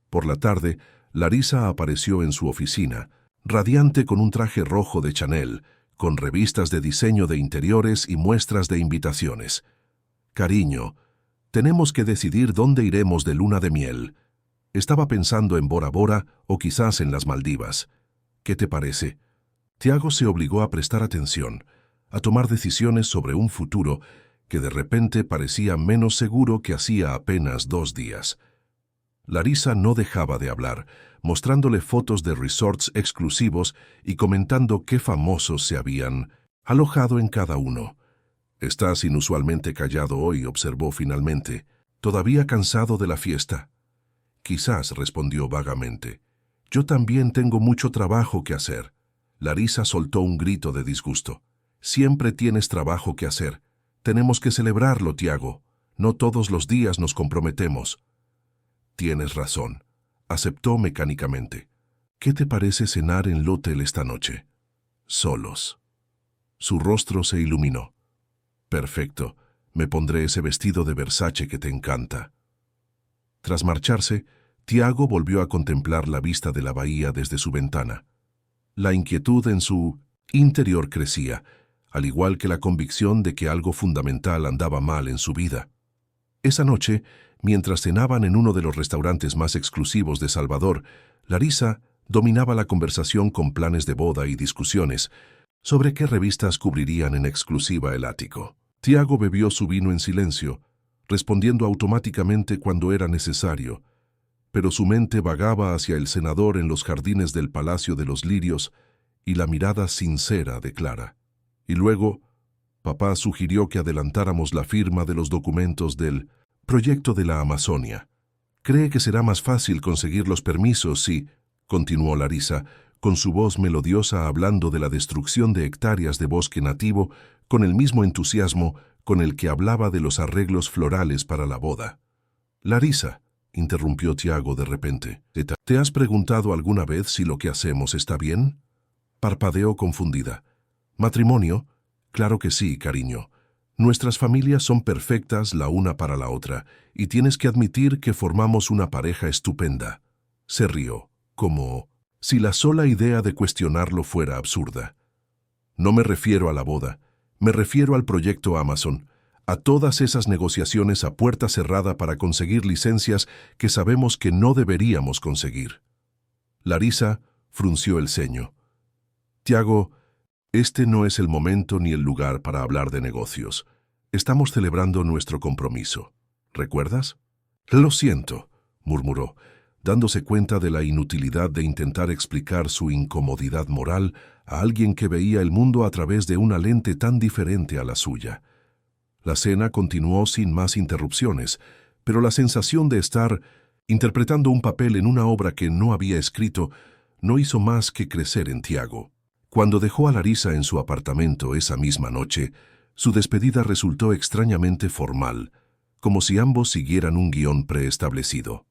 Por la tarde, Larisa apareció en su oficina, radiante con un traje rojo de Chanel, con revistas de diseño de interiores y muestras de invitaciones. Cariño, tenemos que decidir dónde iremos de luna de miel. Estaba pensando en Bora Bora o quizás en las Maldivas. ¿Qué te parece? Tiago se obligó a prestar atención, a tomar decisiones sobre un futuro que de repente parecía menos seguro que hacía apenas 2 días. Larisa no dejaba de hablar, mostrándole fotos de resorts exclusivos y comentando qué famosos se habían alojado en cada uno. «Estás inusualmente callado hoy», observó finalmente. «¿Todavía cansado de la fiesta?» «Quizás», respondió vagamente. «Yo también tengo mucho trabajo que hacer». Larisa soltó un grito de disgusto. «Siempre tienes trabajo que hacer. Tenemos que celebrarlo, Tiago. No todos los días nos comprometemos. Tienes razón, aceptó mecánicamente. ¿Qué te parece cenar en el hotel esta noche? Solos. Su rostro se iluminó. Perfecto, me pondré ese vestido de Versace que te encanta. Tras marcharse, Tiago volvió a contemplar la vista de la bahía desde su ventana. La inquietud en su interior crecía, al igual que la convicción de que algo fundamental andaba mal en su vida. Esa noche, mientras cenaban en uno de los restaurantes más exclusivos de Salvador, Larisa dominaba la conversación con planes de boda y discusiones sobre qué revistas cubrirían en exclusiva el ático. Tiago bebió su vino en silencio, respondiendo automáticamente cuando era necesario, pero su mente vagaba hacia el senador en los jardines del Palacio de los Lirios y la mirada sincera de Clara. Y luego, papá sugirió que adelantáramos la firma de los documentos del proyecto de la Amazonia. Cree que será más fácil conseguir los permisos si, continuó Larisa, con su voz melodiosa hablando de la destrucción de hectáreas de bosque nativo con el mismo entusiasmo con el que hablaba de los arreglos florales para la boda. Larisa, interrumpió Tiago de repente, ¿te has preguntado alguna vez si lo que hacemos está bien? Parpadeó confundida. ¿Matrimonio? Claro que sí, cariño. Nuestras familias son perfectas la una para la otra, y tienes que admitir que formamos una pareja estupenda. Se rió, como si la sola idea de cuestionarlo fuera absurda. No me refiero a la boda, me refiero al proyecto Amazon, a todas esas negociaciones a puerta cerrada para conseguir licencias que sabemos que no deberíamos conseguir. Larisa frunció el ceño. Tiago, este no es el momento ni el lugar para hablar de negocios. Estamos celebrando nuestro compromiso. ¿Recuerdas? Lo siento, murmuró, dándose cuenta de la inutilidad de intentar explicar su incomodidad moral a alguien que veía el mundo a través de una lente tan diferente a la suya. La cena continuó sin más interrupciones, pero la sensación de estar interpretando un papel en una obra que no había escrito no hizo más que crecer en Tiago. Cuando dejó a Larisa en su apartamento esa misma noche, su despedida resultó extrañamente formal, como si ambos siguieran un guión preestablecido.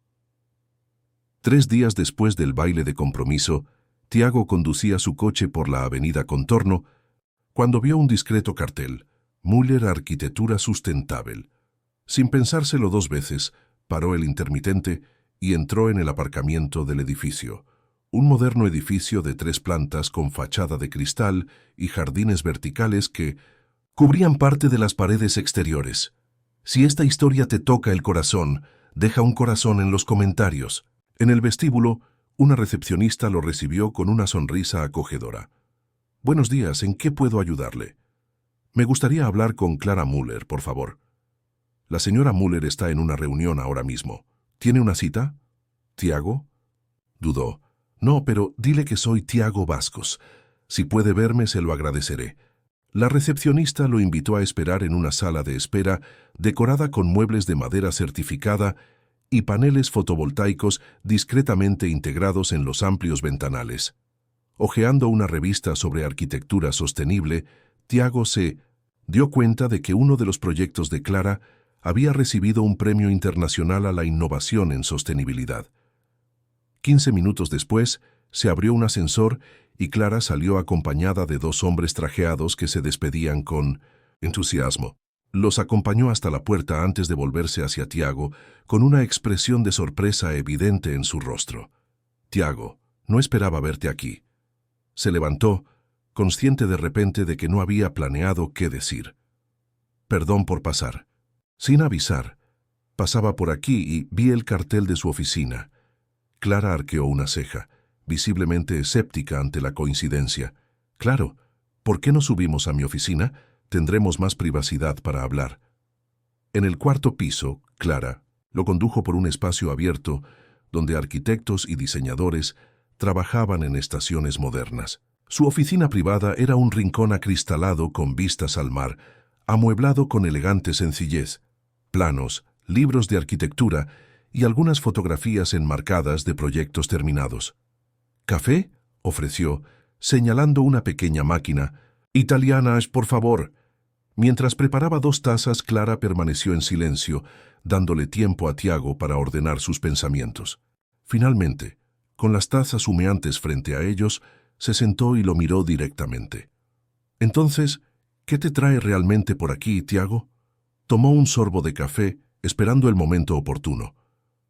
3 días después del baile de compromiso, Tiago conducía su coche por la avenida Contorno cuando vio un discreto cartel, Müller Arquitectura Sustentable. Sin pensárselo 2 veces, paró el intermitente y entró en el aparcamiento del edificio. Un moderno edificio de 3 plantas con fachada de cristal y jardines verticales que cubrían parte de las paredes exteriores. Si esta historia te toca el corazón, deja un corazón en los comentarios. En el vestíbulo, una recepcionista lo recibió con una sonrisa acogedora. Buenos días, ¿en qué puedo ayudarle? Me gustaría hablar con Clara Müller, por favor. La señora Müller está en una reunión ahora mismo. ¿Tiene una cita? ¿Tiago? Dudó. No, pero dile que soy Tiago Bascos. Si puede verme, se lo agradeceré. La recepcionista lo invitó a esperar en una sala de espera decorada con muebles de madera certificada y paneles fotovoltaicos discretamente integrados en los amplios ventanales. Hojeando una revista sobre arquitectura sostenible, Tiago se dio cuenta de que uno de los proyectos de Clara había recibido un premio internacional a la innovación en sostenibilidad. 15 minutos después, se abrió un ascensor y Clara salió acompañada de 2 hombres trajeados que se despedían con entusiasmo. Los acompañó hasta la puerta antes de volverse hacia Tiago, con una expresión de sorpresa evidente en su rostro. Tiago, no esperaba verte aquí. Se levantó, consciente de repente de que no había planeado qué decir. Perdón por pasar. Sin avisar, pasaba por aquí y vi el cartel de su oficina. Clara arqueó una ceja, visiblemente escéptica ante la coincidencia. Claro, ¿por qué no subimos a mi oficina? Tendremos más privacidad para hablar. En el 4º piso, Clara lo condujo por un espacio abierto donde arquitectos y diseñadores trabajaban en estaciones modernas. Su oficina privada era un rincón acristalado con vistas al mar, amueblado con elegante sencillez, planos, libros de arquitectura y algunas fotografías enmarcadas de proyectos terminados. «¿Café?», ofreció, señalando una pequeña máquina. «Italianas, por favor». Mientras preparaba 2 tazas, Clara permaneció en silencio, dándole tiempo a Tiago para ordenar sus pensamientos. Finalmente, con las tazas humeantes frente a ellos, se sentó y lo miró directamente. «Entonces, ¿qué te trae realmente por aquí, Tiago?» Tomó un sorbo de café, esperando el momento oportuno.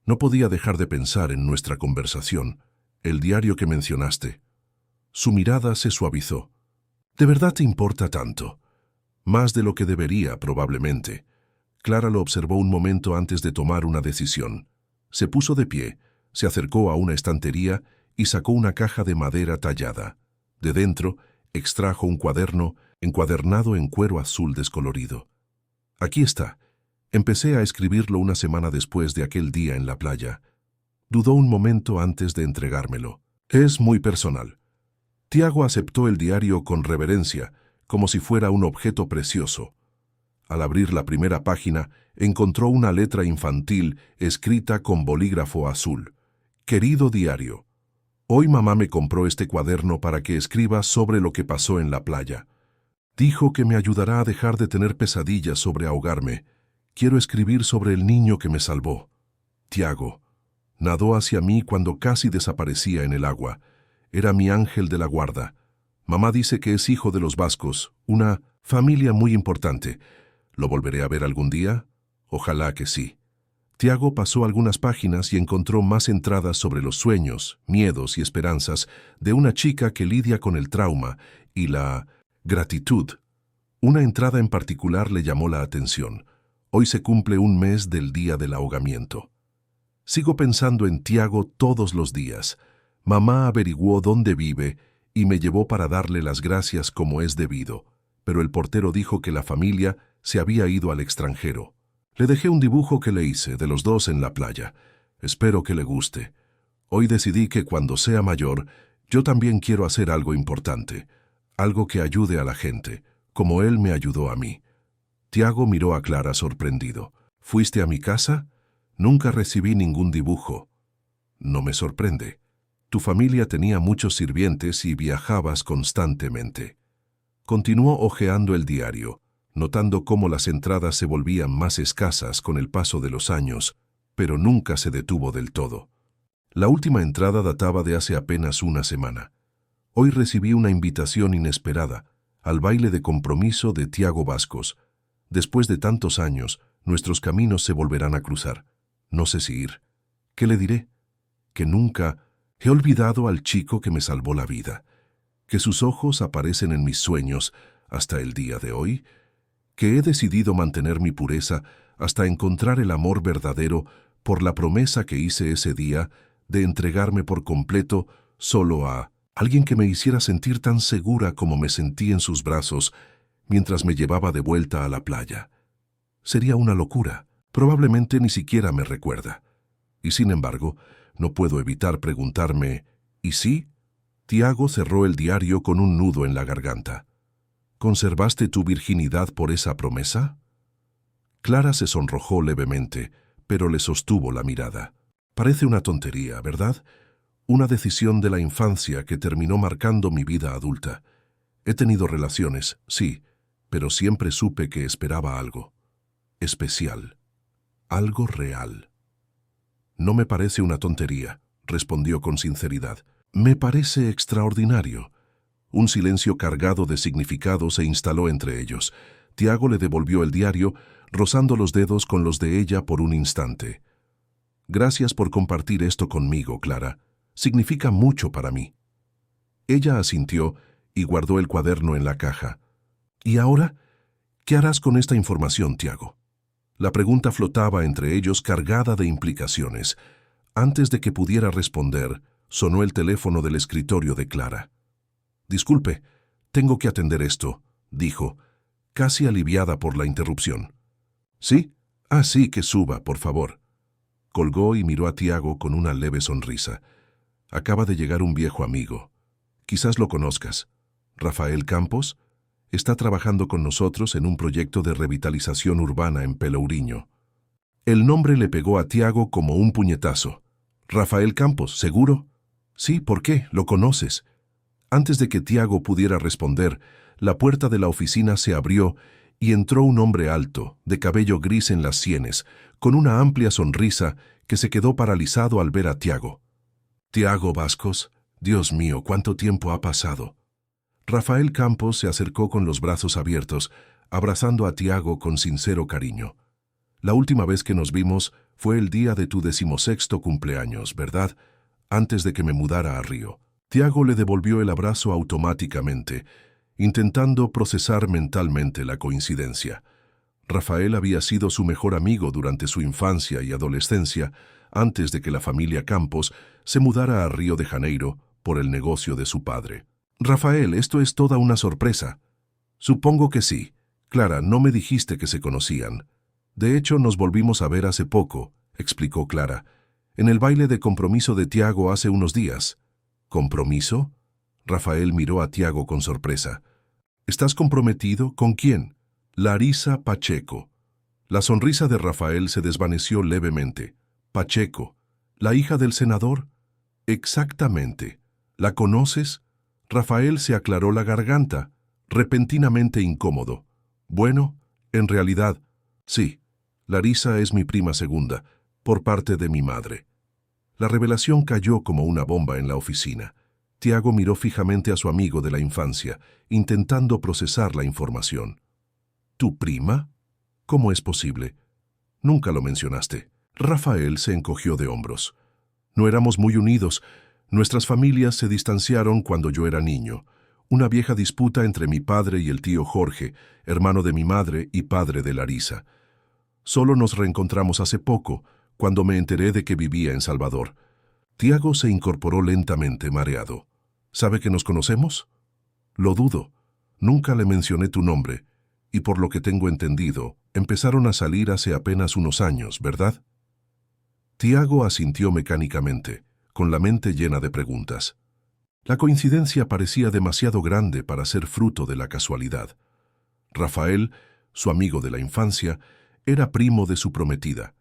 No podía dejar de pensar en nuestra conversación, el diario que mencionaste. Su mirada se suavizó. «¿De verdad te importa tanto?» «Más de lo que debería, probablemente». Clara lo observó un momento antes de tomar una decisión. Se puso de pie, se acercó a una estantería y sacó una caja de madera tallada. De dentro, extrajo un cuaderno encuadernado en cuero azul descolorido. «Aquí está. Empecé a escribirlo una semana después de aquel día en la playa». Dudó un momento antes de entregármelo. «Es muy personal». Tiago aceptó el diario con reverencia, como si fuera un objeto precioso. Al abrir la primera página, encontró una letra infantil escrita con bolígrafo azul. «Querido diario, hoy mamá me compró este cuaderno para que escriba sobre lo que pasó en la playa. Dijo que me ayudará a dejar de tener pesadillas sobre ahogarme. Quiero escribir sobre el niño que me salvó. Tiago. Nadó hacia mí cuando casi desaparecía en el agua. Era mi ángel de la guarda. Mamá dice que es hijo de los Vascos, una familia muy importante. ¿Lo volveré a ver algún día? Ojalá que sí». Tiago pasó algunas páginas y encontró más entradas sobre los sueños, miedos y esperanzas de una chica que lidia con el trauma y la gratitud. Una entrada en particular le llamó la atención. Hoy se cumple un mes del día del ahogamiento. Sigo pensando en Tiago todos los días. Mamá averiguó dónde vive y me llevó para darle las gracias como es debido, pero el portero dijo que la familia se había ido al extranjero. Le dejé un dibujo que le hice de los dos en la playa. Espero que le guste. Hoy decidí que cuando sea mayor, yo también quiero hacer algo importante, algo que ayude a la gente, como él me ayudó a mí». Tiago miró a Clara sorprendido. «¿Fuiste a mi casa? Nunca recibí ningún dibujo». «No me sorprende. Tu familia tenía muchos sirvientes y viajabas constantemente». Continuó hojeando el diario, notando cómo las entradas se volvían más escasas con el paso de los años, pero nunca se detuvo del todo. La última entrada databa de hace apenas una semana. «Hoy recibí una invitación inesperada al baile de compromiso de Tiago Vascos. Después de tantos años, nuestros caminos se volverán a cruzar. No sé si ir. ¿Qué le diré? Que nunca he olvidado al chico que me salvó la vida, que sus ojos aparecen en mis sueños hasta el día de hoy, que he decidido mantener mi pureza hasta encontrar el amor verdadero por la promesa que hice ese día de entregarme por completo solo a alguien que me hiciera sentir tan segura como me sentí en sus brazos mientras me llevaba de vuelta a la playa. Sería una locura, probablemente ni siquiera me recuerda. Y sin embargo, no puedo evitar preguntarme, ¿y sí?» Tiago cerró el diario con un nudo en la garganta. «¿Conservaste tu virginidad por esa promesa?» Clara se sonrojó levemente, pero le sostuvo la mirada. «Parece una tontería, ¿verdad? Una decisión de la infancia que terminó marcando mi vida adulta. He tenido relaciones, sí, pero siempre supe que esperaba algo especial, algo real». «No me parece una tontería», respondió con sinceridad. «Me parece extraordinario». Un silencio cargado de significado se instaló entre ellos. Tiago le devolvió el diario, rozando los dedos con los de ella por un instante. «Gracias por compartir esto conmigo, Clara. Significa mucho para mí». Ella asintió y guardó el cuaderno en la caja. «¿Y ahora? ¿Qué harás con esta información, Tiago?» La pregunta flotaba entre ellos cargada de implicaciones. Antes de que pudiera responder, sonó el teléfono del escritorio de Clara. «Disculpe, tengo que atender esto», dijo, casi aliviada por la interrupción. «¿Sí? Ah, sí, que suba, por favor». Colgó y miró a Tiago con una leve sonrisa. «Acaba de llegar un viejo amigo. Quizás lo conozcas. Rafael Campos está trabajando con nosotros en un proyecto de revitalización urbana en Pelourinho». El nombre le pegó a Tiago como un puñetazo. «Rafael Campos, ¿seguro?» «Sí, ¿por qué? ¿Lo conoces?» Antes de que Tiago pudiera responder, la puerta de la oficina se abrió y entró un hombre alto, de cabello gris en las sienes, con una amplia sonrisa que se quedó paralizado al ver a Tiago. «Tiago Bascos, Dios mío, ¿cuánto tiempo ha pasado?». Rafael Campos se acercó con los brazos abiertos, abrazando a Tiago con sincero cariño. «La última vez que nos vimos fue el día de tu 16º cumpleaños, ¿verdad? Antes de que me mudara a Río». Tiago le devolvió el abrazo automáticamente, intentando procesar mentalmente la coincidencia. Rafael había sido su mejor amigo durante su infancia y adolescencia, antes de que la familia Campos se mudara a Río de Janeiro por el negocio de su padre. «Rafael, esto es toda una sorpresa». «Supongo que sí. Clara, no me dijiste que se conocían». «De hecho, nos volvimos a ver hace poco», explicó Clara, «en el baile de compromiso de Tiago hace unos días». «¿Compromiso?». Rafael miró a Tiago con sorpresa. «¿Estás comprometido? ¿Con quién?». «Larisa Pacheco». La sonrisa de Rafael se desvaneció levemente. «Pacheco, ¿la hija del senador?». «Exactamente. ¿La conoces?». Rafael se aclaró la garganta, repentinamente incómodo. «Bueno, en realidad, sí. Larisa es mi prima segunda, por parte de mi madre». La revelación cayó como una bomba en la oficina. Tiago miró fijamente a su amigo de la infancia, intentando procesar la información. «¿Tu prima? ¿Cómo es posible? Nunca lo mencionaste». Rafael se encogió de hombros. «No éramos muy unidos. Nuestras familias se distanciaron cuando yo era niño. Una vieja disputa entre mi padre y el tío Jorge, hermano de mi madre y padre de Larisa. Solo nos reencontramos hace poco, cuando me enteré de que vivía en Salvador». Tiago se incorporó lentamente, mareado. «¿Sabe que nos conocemos?». «Lo dudo. Nunca le mencioné tu nombre, y por lo que tengo entendido, empezaron a salir hace apenas unos años, ¿verdad?». Tiago asintió mecánicamente, con la mente llena de preguntas. La coincidencia parecía demasiado grande para ser fruto de la casualidad. Rafael, su amigo de la infancia, era primo de su prometida,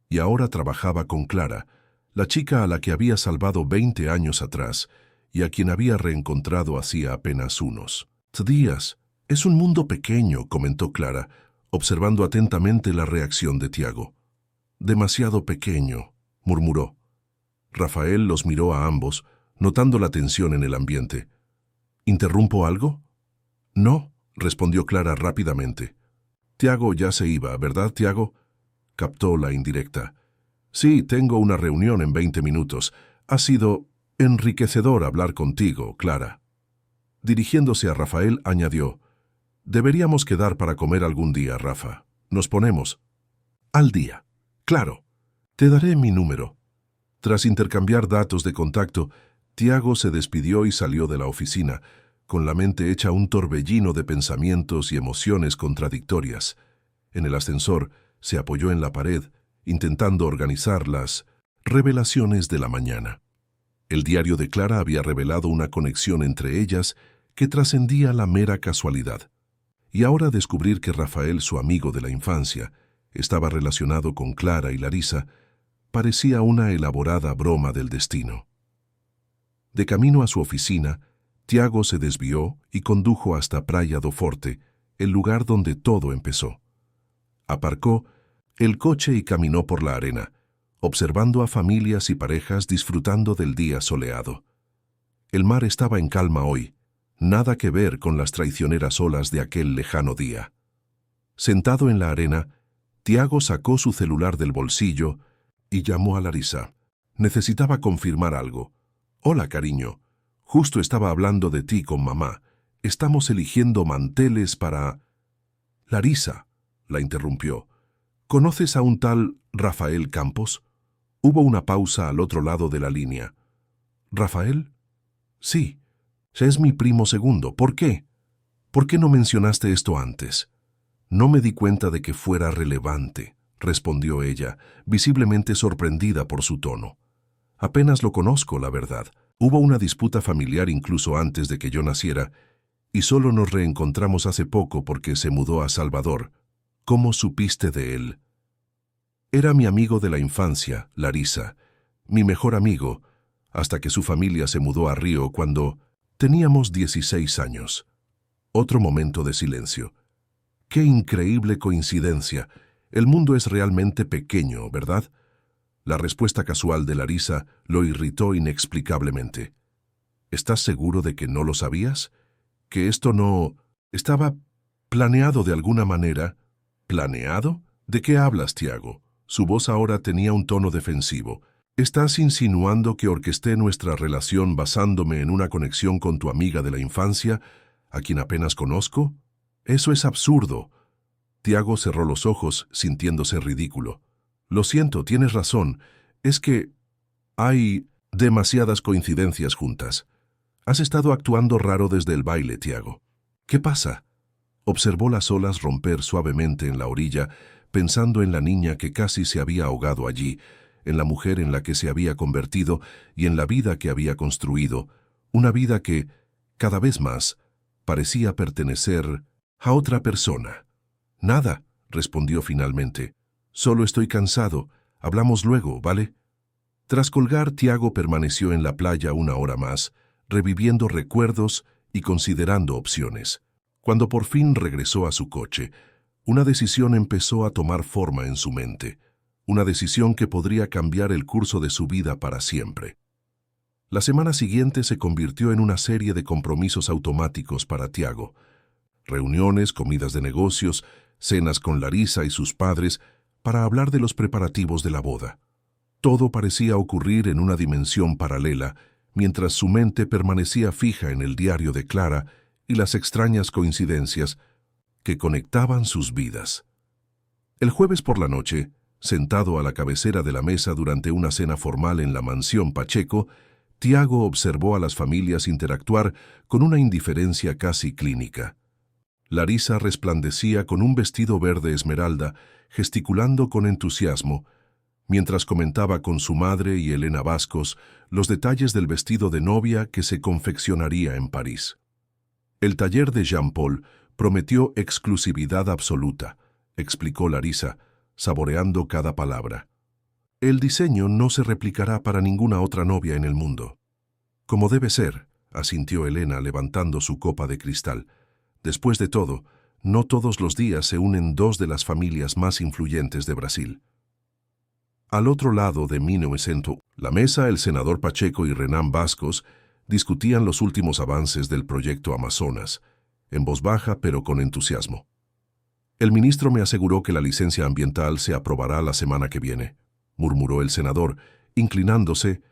y ahora trabajaba con Clara, la chica a la que había salvado 20 años atrás y a quien había reencontrado hacía apenas unos días. «Es un mundo pequeño», comentó Clara, observando atentamente la reacción de Tiago. «Demasiado pequeño», murmuró. Rafael los miró a ambos, notando la tensión en el ambiente. «¿Interrumpo algo?». «No», respondió Clara rápidamente. «Tiago ya se iba, ¿verdad, Tiago?». Captó la indirecta. «Sí, tengo una reunión en 20 minutos. Ha sido enriquecedor hablar contigo, Clara». Dirigiéndose a Rafael, añadió: «Deberíamos quedar para comer algún día, Rafa. Nos ponemos al día». «Claro. Te daré mi número». Tras intercambiar datos de contacto, Tiago se despidió y salió de la oficina, con la mente hecha un torbellino de pensamientos y emociones contradictorias. En el ascensor se apoyó en la pared, intentando organizar las revelaciones de la mañana. El diario de Clara había revelado una conexión entre ellas que trascendía la mera casualidad. Y ahora descubrir que Rafael, su amigo de la infancia, estaba relacionado con Clara y Larisa, parecía una elaborada broma del destino. De camino a su oficina, Tiago se desvió y condujo hasta Praia do Forte, el lugar donde todo empezó. Aparcó el coche y caminó por la arena, observando a familias y parejas disfrutando del día soleado. El mar estaba en calma hoy, nada que ver con las traicioneras olas de aquel lejano día. Sentado en la arena, Tiago sacó su celular del bolsillo y llamó a Larisa. Necesitaba confirmar algo. «Hola, cariño. Justo estaba hablando de ti con mamá. Estamos eligiendo manteles para...». «Larisa», la interrumpió. «¿Conoces a un tal Rafael Campos?». Hubo una pausa al otro lado de la línea. «¿Rafael?». «Sí. Es mi primo segundo. ¿Por qué? ¿Por qué no mencionaste esto antes?». «No me di cuenta de que fuera relevante», respondió ella, visiblemente sorprendida por su tono. «Apenas lo conozco, la verdad. Hubo una disputa familiar incluso antes de que yo naciera, y solo nos reencontramos hace poco porque se mudó a Salvador. ¿Cómo supiste de él?». «Era mi amigo de la infancia, Larisa, mi mejor amigo, hasta que su familia se mudó a Río cuando teníamos 16 años». Otro momento de silencio. ¡Qué increíble coincidencia! El mundo es realmente pequeño, ¿verdad? La respuesta casual de Larisa lo irritó inexplicablemente. ¿Estás seguro de que no lo sabías? ¿Que esto no estaba planeado de alguna manera? ¿Planeado? ¿De qué hablas, Tiago? Su voz ahora tenía un tono defensivo. ¿Estás insinuando que orquesté nuestra relación basándome en una conexión con tu amiga de la infancia, a quien apenas conozco? Eso es absurdo. Tiago cerró los ojos, sintiéndose ridículo. Lo siento, tienes razón. Es que hay demasiadas coincidencias juntas. Has estado actuando raro desde el baile, Tiago. ¿Qué pasa? Observó las olas romper suavemente en la orilla, pensando en la niña que casi se había ahogado allí, en la mujer en la que se había convertido y en la vida que había construido, una vida que, cada vez más, parecía pertenecer a otra persona. Nada, respondió finalmente. Solo estoy cansado. Hablamos luego, ¿vale? Tras colgar, Tiago permaneció en la playa una hora más, reviviendo recuerdos y considerando opciones. Cuando por fin regresó a su coche, una decisión empezó a tomar forma en su mente, una decisión que podría cambiar el curso de su vida para siempre. La semana siguiente se convirtió en una serie de compromisos automáticos para Tiago. Reuniones, comidas de negocios, cenas con Larisa y sus padres para hablar de los preparativos de la boda. Todo parecía ocurrir en una dimensión paralela, mientras su mente permanecía fija en el diario de Clara y las extrañas coincidencias que conectaban sus vidas. El jueves por la noche, sentado a la cabecera de la mesa durante una cena formal en la mansión Pacheco, Tiago observó a las familias interactuar con una indiferencia casi clínica. Larisa resplandecía con un vestido verde esmeralda, gesticulando con entusiasmo, mientras comentaba con su madre y Elena Bascos los detalles del vestido de novia que se confeccionaría en París. El taller de Jean-Paul prometió exclusividad absoluta, explicó Larisa, saboreando cada palabra. El diseño no se replicará para ninguna otra novia en el mundo. Como debe ser, asintió Elena levantando su copa de cristal. Después de todo, no todos los días se unen dos de las familias más influyentes de Brasil. Al otro lado de 1900, la mesa, el senador Pacheco y Renan Bascos discutían los últimos avances del proyecto Amazonas, en voz baja pero con entusiasmo. El ministro me aseguró que la licencia ambiental se aprobará la semana que viene, murmuró el senador, inclinándose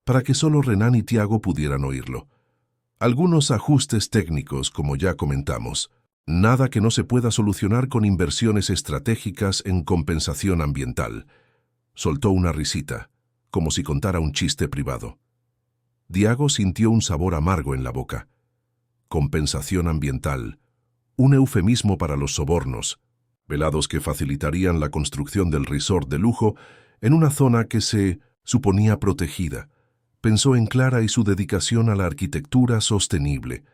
para que solo Renan y Tiago pudieran oírlo. Algunos ajustes técnicos, como ya comentamos. Nada que no se pueda solucionar con inversiones estratégicas en compensación ambiental. Soltó una risita, como si contara un chiste privado. Tiago sintió un sabor amargo en la boca. Compensación ambiental, un eufemismo para los sobornos, velados que facilitarían la construcción del resort de lujo en una zona que se suponía protegida. Pensó en Clara y su dedicación a la arquitectura sostenible,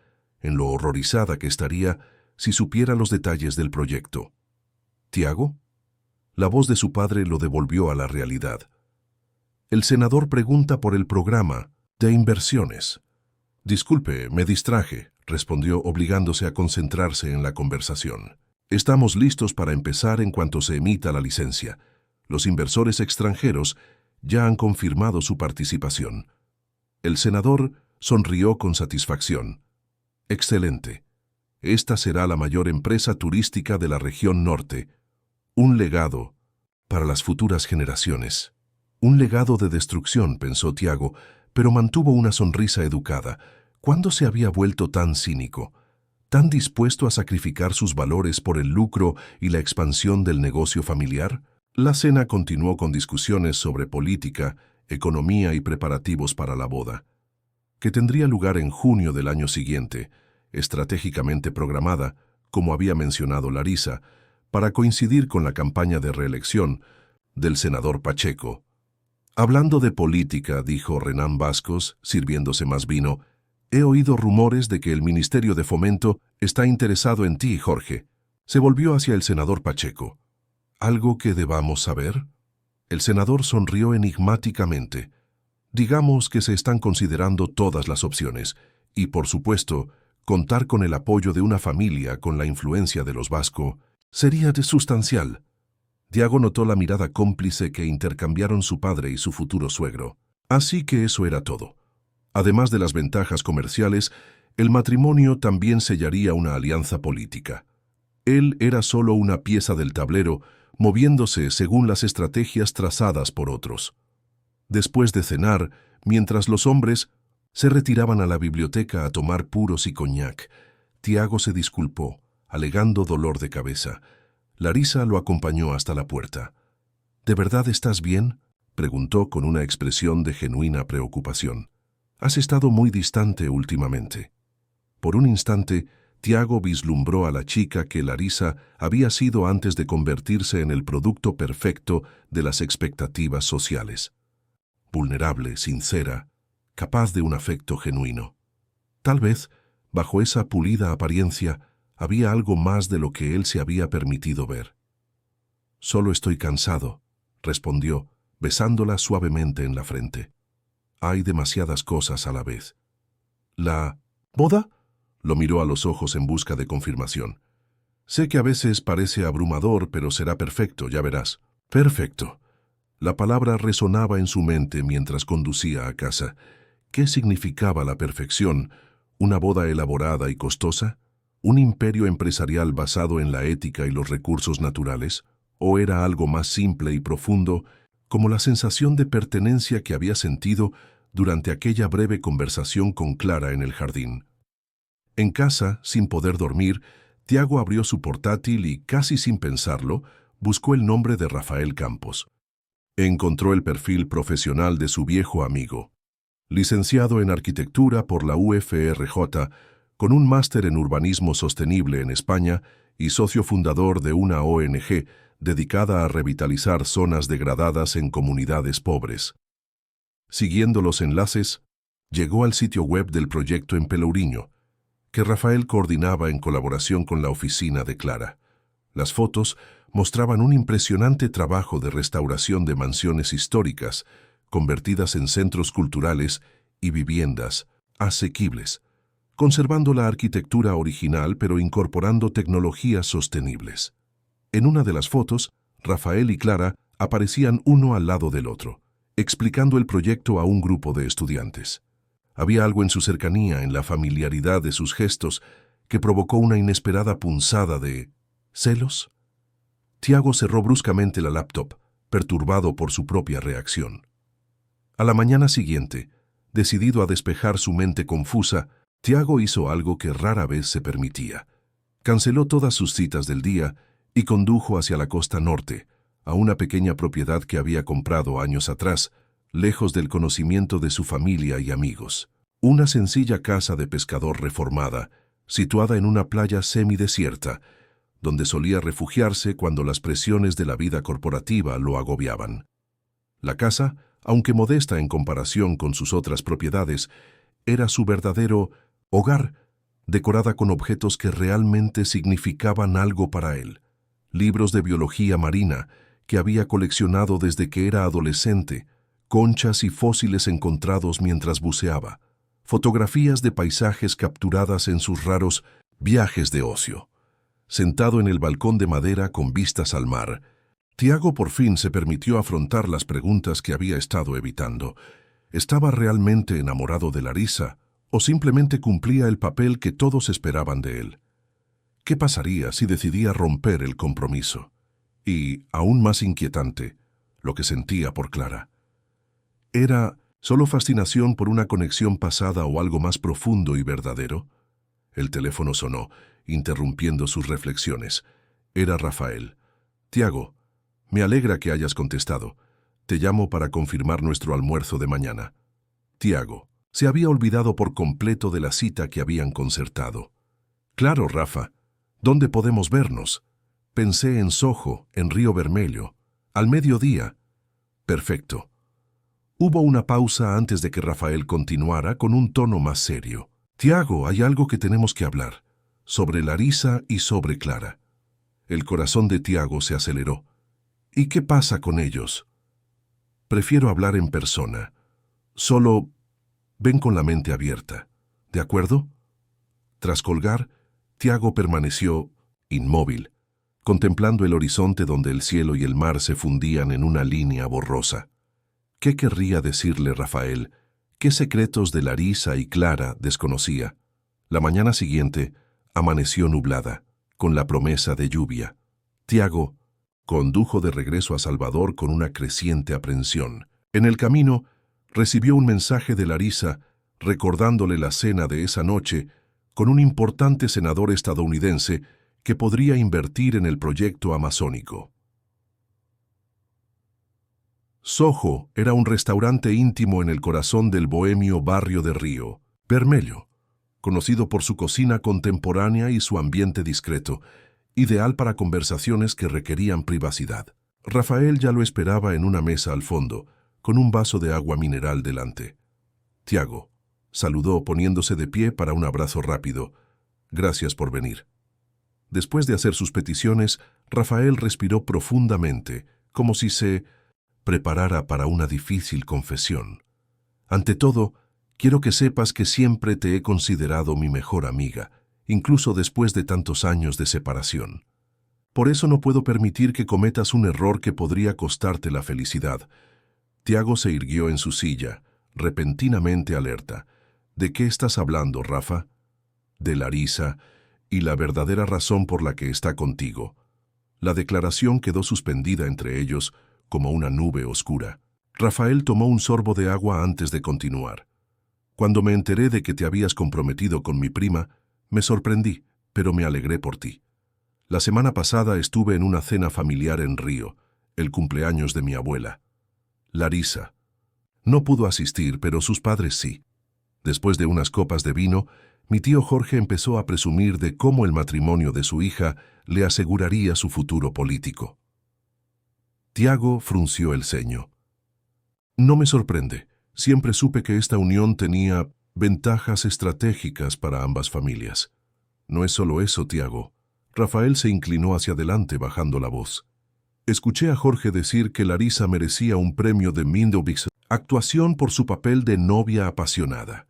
en lo horrorizada que estaría si supiera los detalles del proyecto. ¿Tiago? La voz de su padre lo devolvió a la realidad. El senador pregunta por el programa de inversiones. Disculpe, me distraje, respondió obligándose a concentrarse en la conversación. Estamos listos para empezar en cuanto se emita la licencia. Los inversores extranjeros ya han confirmado su participación. El senador sonrió con satisfacción. Excelente. Esta será la mayor empresa turística de la región norte. Un legado para las futuras generaciones. Un legado de destrucción, pensó Tiago, pero mantuvo una sonrisa educada. ¿Cuándo se había vuelto tan cínico, tan dispuesto a sacrificar sus valores por el lucro y la expansión del negocio familiar? La cena continuó con discusiones sobre política, economía y preparativos para la boda, que tendría lugar en junio del año siguiente, estratégicamente programada, como había mencionado Larisa, para coincidir con la campaña de reelección del senador Pacheco. Hablando de política, dijo Renan Bascos, sirviéndose más vino, he oído rumores de que el Ministerio de Fomento está interesado en ti, Jorge. Se volvió hacia el senador Pacheco. ¿Algo que debamos saber? El senador sonrió enigmáticamente. Digamos que se están considerando todas las opciones y, por supuesto, contar con el apoyo de una familia con la influencia de los Basco Sería sustancial. Tiago notó la mirada cómplice que intercambiaron su padre y su futuro suegro. Así que eso era todo. Además de las ventajas comerciales, el matrimonio también sellaría una alianza política. Él era solo una pieza del tablero, moviéndose según las estrategias trazadas por otros. Después de cenar, mientras los hombres se retiraban a la biblioteca a tomar puros y coñac, Tiago se disculpó, alegando dolor de cabeza. Larisa lo acompañó hasta la puerta. ¿De verdad estás bien?, preguntó con una expresión de genuina preocupación. Has estado muy distante últimamente. Por un instante, Tiago vislumbró a la chica que Larisa había sido antes de convertirse en el producto perfecto de las expectativas sociales. Vulnerable, sincera, capaz de un afecto genuino. Tal vez, bajo esa pulida apariencia, había algo más de lo que él se había permitido ver. «Solo estoy cansado», respondió, besándola suavemente en la frente. «Hay demasiadas cosas a la vez». «¿La boda?», lo miró a los ojos en busca de confirmación. «Sé que a veces parece abrumador, pero será perfecto, ya verás». «Perfecto». La palabra resonaba en su mente mientras conducía a casa. ¿Qué significaba la perfección? ¿Una boda elaborada y costosa? ¿Un imperio empresarial basado en la ética y los recursos naturales? ¿O era algo más simple y profundo, como la sensación de pertenencia que había sentido durante aquella breve conversación con Clara en el jardín? En casa, sin poder dormir, Tiago abrió su portátil y, casi sin pensarlo, buscó el nombre de Rafael Campos. Encontró el perfil profesional de su viejo amigo. Licenciado en Arquitectura por la UFRJ, con un máster en Urbanismo Sostenible en España y socio fundador de una ONG dedicada a revitalizar zonas degradadas en comunidades pobres. Siguiendo los enlaces, llegó al sitio web del proyecto en Pelourinho, que Rafael coordinaba en colaboración con la oficina de Clara. Las fotos mostraban un impresionante trabajo de restauración de mansiones históricas, convertidas en centros culturales y viviendas asequibles, conservando la arquitectura original pero incorporando tecnologías sostenibles. En una de las fotos, Rafael y Clara aparecían uno al lado del otro, explicando el proyecto a un grupo de estudiantes. Había algo en su cercanía, en la familiaridad de sus gestos, que provocó una inesperada punzada de ¿celos? Tiago cerró bruscamente la laptop, perturbado por su propia reacción. A la mañana siguiente, decidido a despejar su mente confusa, Tiago hizo algo que rara vez se permitía. Canceló todas sus citas del día y condujo hacia la costa norte, a una pequeña propiedad que había comprado años atrás, lejos del conocimiento de su familia y amigos. Una sencilla casa de pescador reformada, situada en una playa semidesierta, donde solía refugiarse cuando las presiones de la vida corporativa lo agobiaban. La casa, aunque modesta en comparación con sus otras propiedades, era su verdadero hogar, decorada con objetos que realmente significaban algo para él. Libros de biología marina, que había coleccionado desde que era adolescente, conchas y fósiles encontrados mientras buceaba, fotografías de paisajes capturadas en sus raros viajes de ocio. Sentado en el balcón de madera con vistas al mar, Tiago por fin se permitió afrontar las preguntas que había estado evitando. ¿Estaba realmente enamorado de Larisa o simplemente cumplía el papel que todos esperaban de él? ¿Qué pasaría si decidía romper el compromiso? Y, aún más inquietante, lo que sentía por Clara. ¿Era solo fascinación por una conexión pasada o algo más profundo y verdadero? El teléfono sonó, interrumpiendo sus reflexiones. Era Rafael. «Tiago, me alegra que hayas contestado. Te llamo para confirmar nuestro almuerzo de mañana». Tiago se había olvidado por completo de la cita que habían concertado. «Claro, Rafa. ¿Dónde podemos vernos?» «Pensé en Soho, en Río Vermelho. Al mediodía». «Perfecto». Hubo una pausa antes de que Rafael continuara con un tono más serio. «Tiago, hay algo que tenemos que hablar. Sobre Larisa y sobre Clara». El corazón de Tiago se aceleró. «¿Y qué pasa con ellos?» «Prefiero hablar en persona. Solo ven con la mente abierta. ¿De acuerdo?» Tras colgar, Tiago permaneció inmóvil, contemplando el horizonte donde el cielo y el mar se fundían en una línea borrosa. ¿Qué querría decirle Rafael? ¿Qué secretos de Larisa y Clara desconocía? La mañana siguiente amaneció nublada, con la promesa de lluvia. Tiago condujo de regreso a Salvador con una creciente aprensión. En el camino, recibió un mensaje de Larisa recordándole la cena de esa noche con un importante senador estadounidense que podría invertir en el proyecto amazónico. Soho era un restaurante íntimo en el corazón del bohemio barrio de Río Vermelho, conocido por su cocina contemporánea y su ambiente discreto, ideal para conversaciones que requerían privacidad. Rafael ya lo esperaba en una mesa al fondo, con un vaso de agua mineral delante. Tiago saludó poniéndose de pie para un abrazo rápido. Gracias por venir. Después de hacer sus peticiones, Rafael respiró profundamente, como si se preparara para una difícil confesión. Ante todo, quiero que sepas que siempre te he considerado mi mejor amiga, incluso después de tantos años de separación. Por eso no puedo permitir que cometas un error que podría costarte la felicidad. Tiago se irguió en su silla, repentinamente alerta. ¿De qué estás hablando, Rafa? De Larisa y la verdadera razón por la que está contigo. La declaración quedó suspendida entre ellos como una nube oscura. Rafael tomó un sorbo de agua antes de continuar. Cuando me enteré de que te habías comprometido con mi prima, me sorprendí, pero me alegré por ti. La semana pasada estuve en una cena familiar en Río, el cumpleaños de mi abuela. Larisa no pudo asistir, pero sus padres sí. Después de unas copas de vino, mi tío Jorge empezó a presumir de cómo el matrimonio de su hija le aseguraría su futuro político. Tiago frunció el ceño. No me sorprende. Siempre supe que esta unión tenía ventajas estratégicas para ambas familias. No es solo eso, Tiago. Rafael se inclinó hacia adelante bajando la voz. Escuché a Jorge decir que Larisa merecía un premio de Mindovix actuación por su papel de novia apasionada.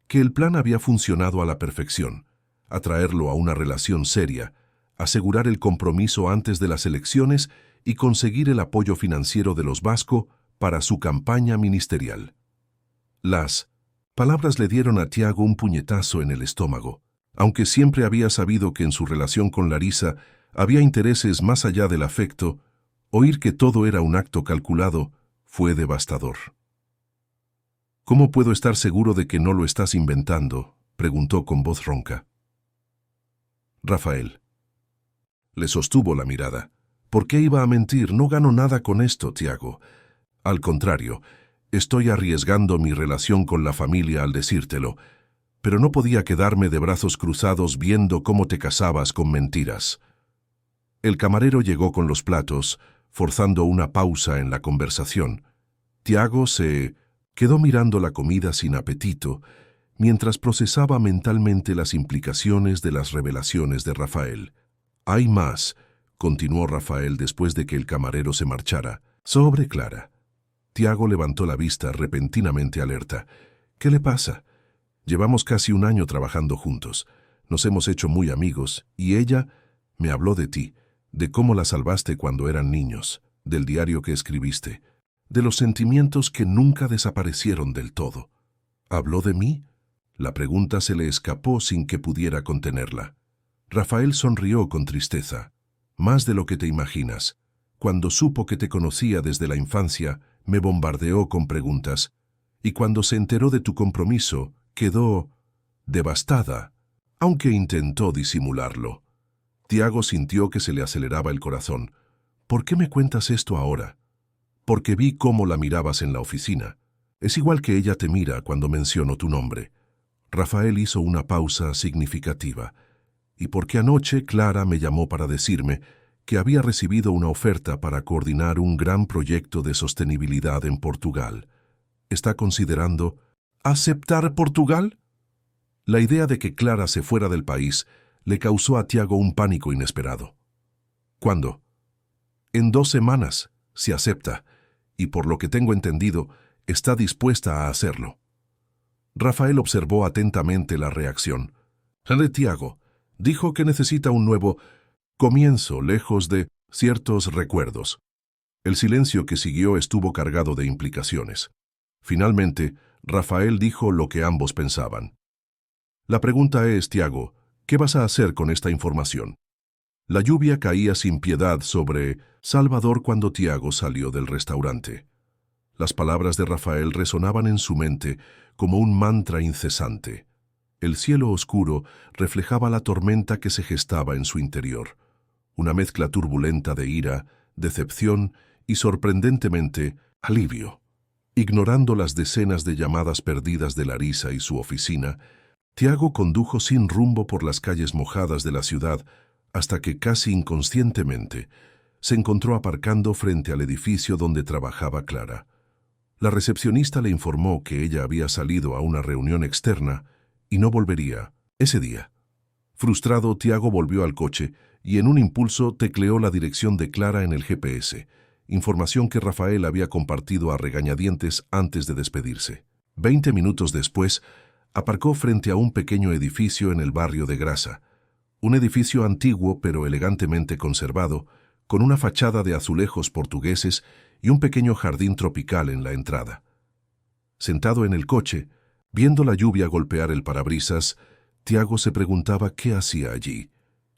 Que el plan había funcionado a la perfección, atraerlo a una relación seria, asegurar el compromiso antes de las elecciones y conseguir el apoyo financiero de los Vasco para su campaña ministerial. Las palabras le dieron a Tiago un puñetazo en el estómago. Aunque siempre había sabido que en su relación con Larisa había intereses más allá del afecto, oír que todo era un acto calculado fue devastador. ¿Cómo puedo estar seguro de que no lo estás inventando?, preguntó con voz ronca. Rafael le sostuvo la mirada. ¿Por qué iba a mentir? No gano nada con esto, Tiago. Al contrario, estoy arriesgando mi relación con la familia al decírtelo, pero no podía quedarme de brazos cruzados viendo cómo te casabas con mentiras. El camarero llegó con los platos, forzando una pausa en la conversación. Tiago se quedó mirando la comida sin apetito, mientras procesaba mentalmente las implicaciones de las revelaciones de Rafael. «Hay más», continuó Rafael después de que el camarero se marchara, «sobre Clara». Tiago levantó la vista repentinamente alerta. «¿Qué le pasa? Llevamos casi un año trabajando juntos. Nos hemos hecho muy amigos, y ella me habló de ti, de cómo la salvaste cuando eran niños, del diario que escribiste, de los sentimientos que nunca desaparecieron del todo. ¿Habló de mí?». La pregunta se le escapó sin que pudiera contenerla. Rafael sonrió con tristeza. «Más de lo que te imaginas. Cuando supo que te conocía desde la infancia, me bombardeó con preguntas, y cuando se enteró de tu compromiso, quedó devastada, aunque intentó disimularlo». Tiago sintió que se le aceleraba el corazón. «¿Por qué me cuentas esto ahora?». «Porque vi cómo la mirabas en la oficina. Es igual que ella te mira cuando menciono tu nombre». Rafael hizo una pausa significativa. «Y porque anoche Clara me llamó para decirme que había recibido una oferta para coordinar un gran proyecto de sostenibilidad en Portugal. ¿Está considerando aceptar Portugal?». La idea de que Clara se fuera del país le causó a Tiago un pánico inesperado. «¿Cuándo?». «En 2 semanas, si acepta, y por lo que tengo entendido, está dispuesta a hacerlo». Rafael observó atentamente la reacción. «Tiago, dijo que necesita un nuevo Comienzo lejos de ciertos recuerdos. El silencio que siguió estuvo cargado de implicaciones. Finalmente, Rafael dijo lo que ambos pensaban. La pregunta es, Tiago, ¿qué vas a hacer con esta información? La lluvia caía sin piedad sobre Salvador cuando Tiago salió del restaurante. Las palabras de Rafael resonaban en su mente como un mantra incesante. El cielo oscuro reflejaba la tormenta que se gestaba en su interior. Una mezcla turbulenta de ira, decepción y, sorprendentemente, alivio. Ignorando las decenas de llamadas perdidas de Larisa y su oficina, Tiago condujo sin rumbo por las calles mojadas de la ciudad hasta que, casi inconscientemente, se encontró aparcando frente al edificio donde trabajaba Clara. La recepcionista le informó que ella había salido a una reunión externa y no volvería ese día. Frustrado, Tiago volvió al coche y en un impulso tecleó la dirección de Clara en el GPS, información que Rafael había compartido a regañadientes antes de despedirse. 20 minutos después, aparcó frente a un pequeño edificio en el barrio de Grasa, un edificio antiguo pero elegantemente conservado, con una fachada de azulejos portugueses y un pequeño jardín tropical en la entrada. Sentado en el coche, viendo la lluvia golpear el parabrisas, Tiago se preguntaba qué hacía allí,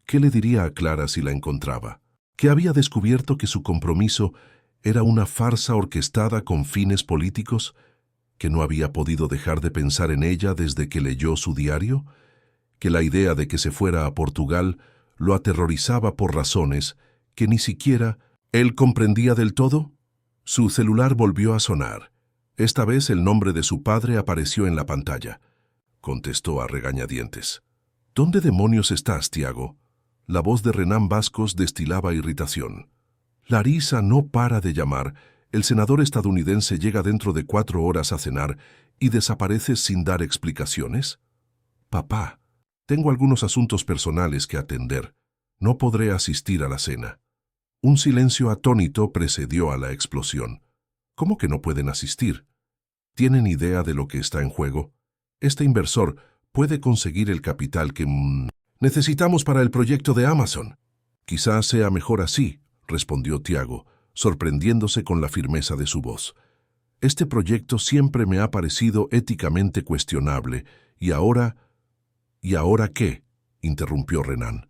qué le diría a Clara si la encontraba, que había descubierto que su compromiso era una farsa orquestada con fines políticos, que no había podido dejar de pensar en ella desde que leyó su diario, que la idea de que se fuera a Portugal lo aterrorizaba por razones que ni siquiera él comprendía del todo. Su celular volvió a sonar. Esta vez el nombre de su padre apareció en la pantalla. Contestó a regañadientes. ¿Dónde demonios estás, Tiago? La voz de Renan Bascos destilaba irritación. Larisa no para de llamar. El senador estadounidense llega dentro de 4 horas a cenar y desaparece sin dar explicaciones. Papá, tengo algunos asuntos personales que atender. No podré asistir a la cena. Un silencio atónito precedió a la explosión. ¿Cómo que no pueden asistir? ¿Tienen idea de lo que está en juego? Este inversor puede conseguir el capital que necesitamos para el proyecto de Amazon. Quizás sea mejor así, respondió Tiago, sorprendiéndose con la firmeza de su voz. Este proyecto siempre me ha parecido éticamente cuestionable, ¿y ahora qué?, interrumpió Renan.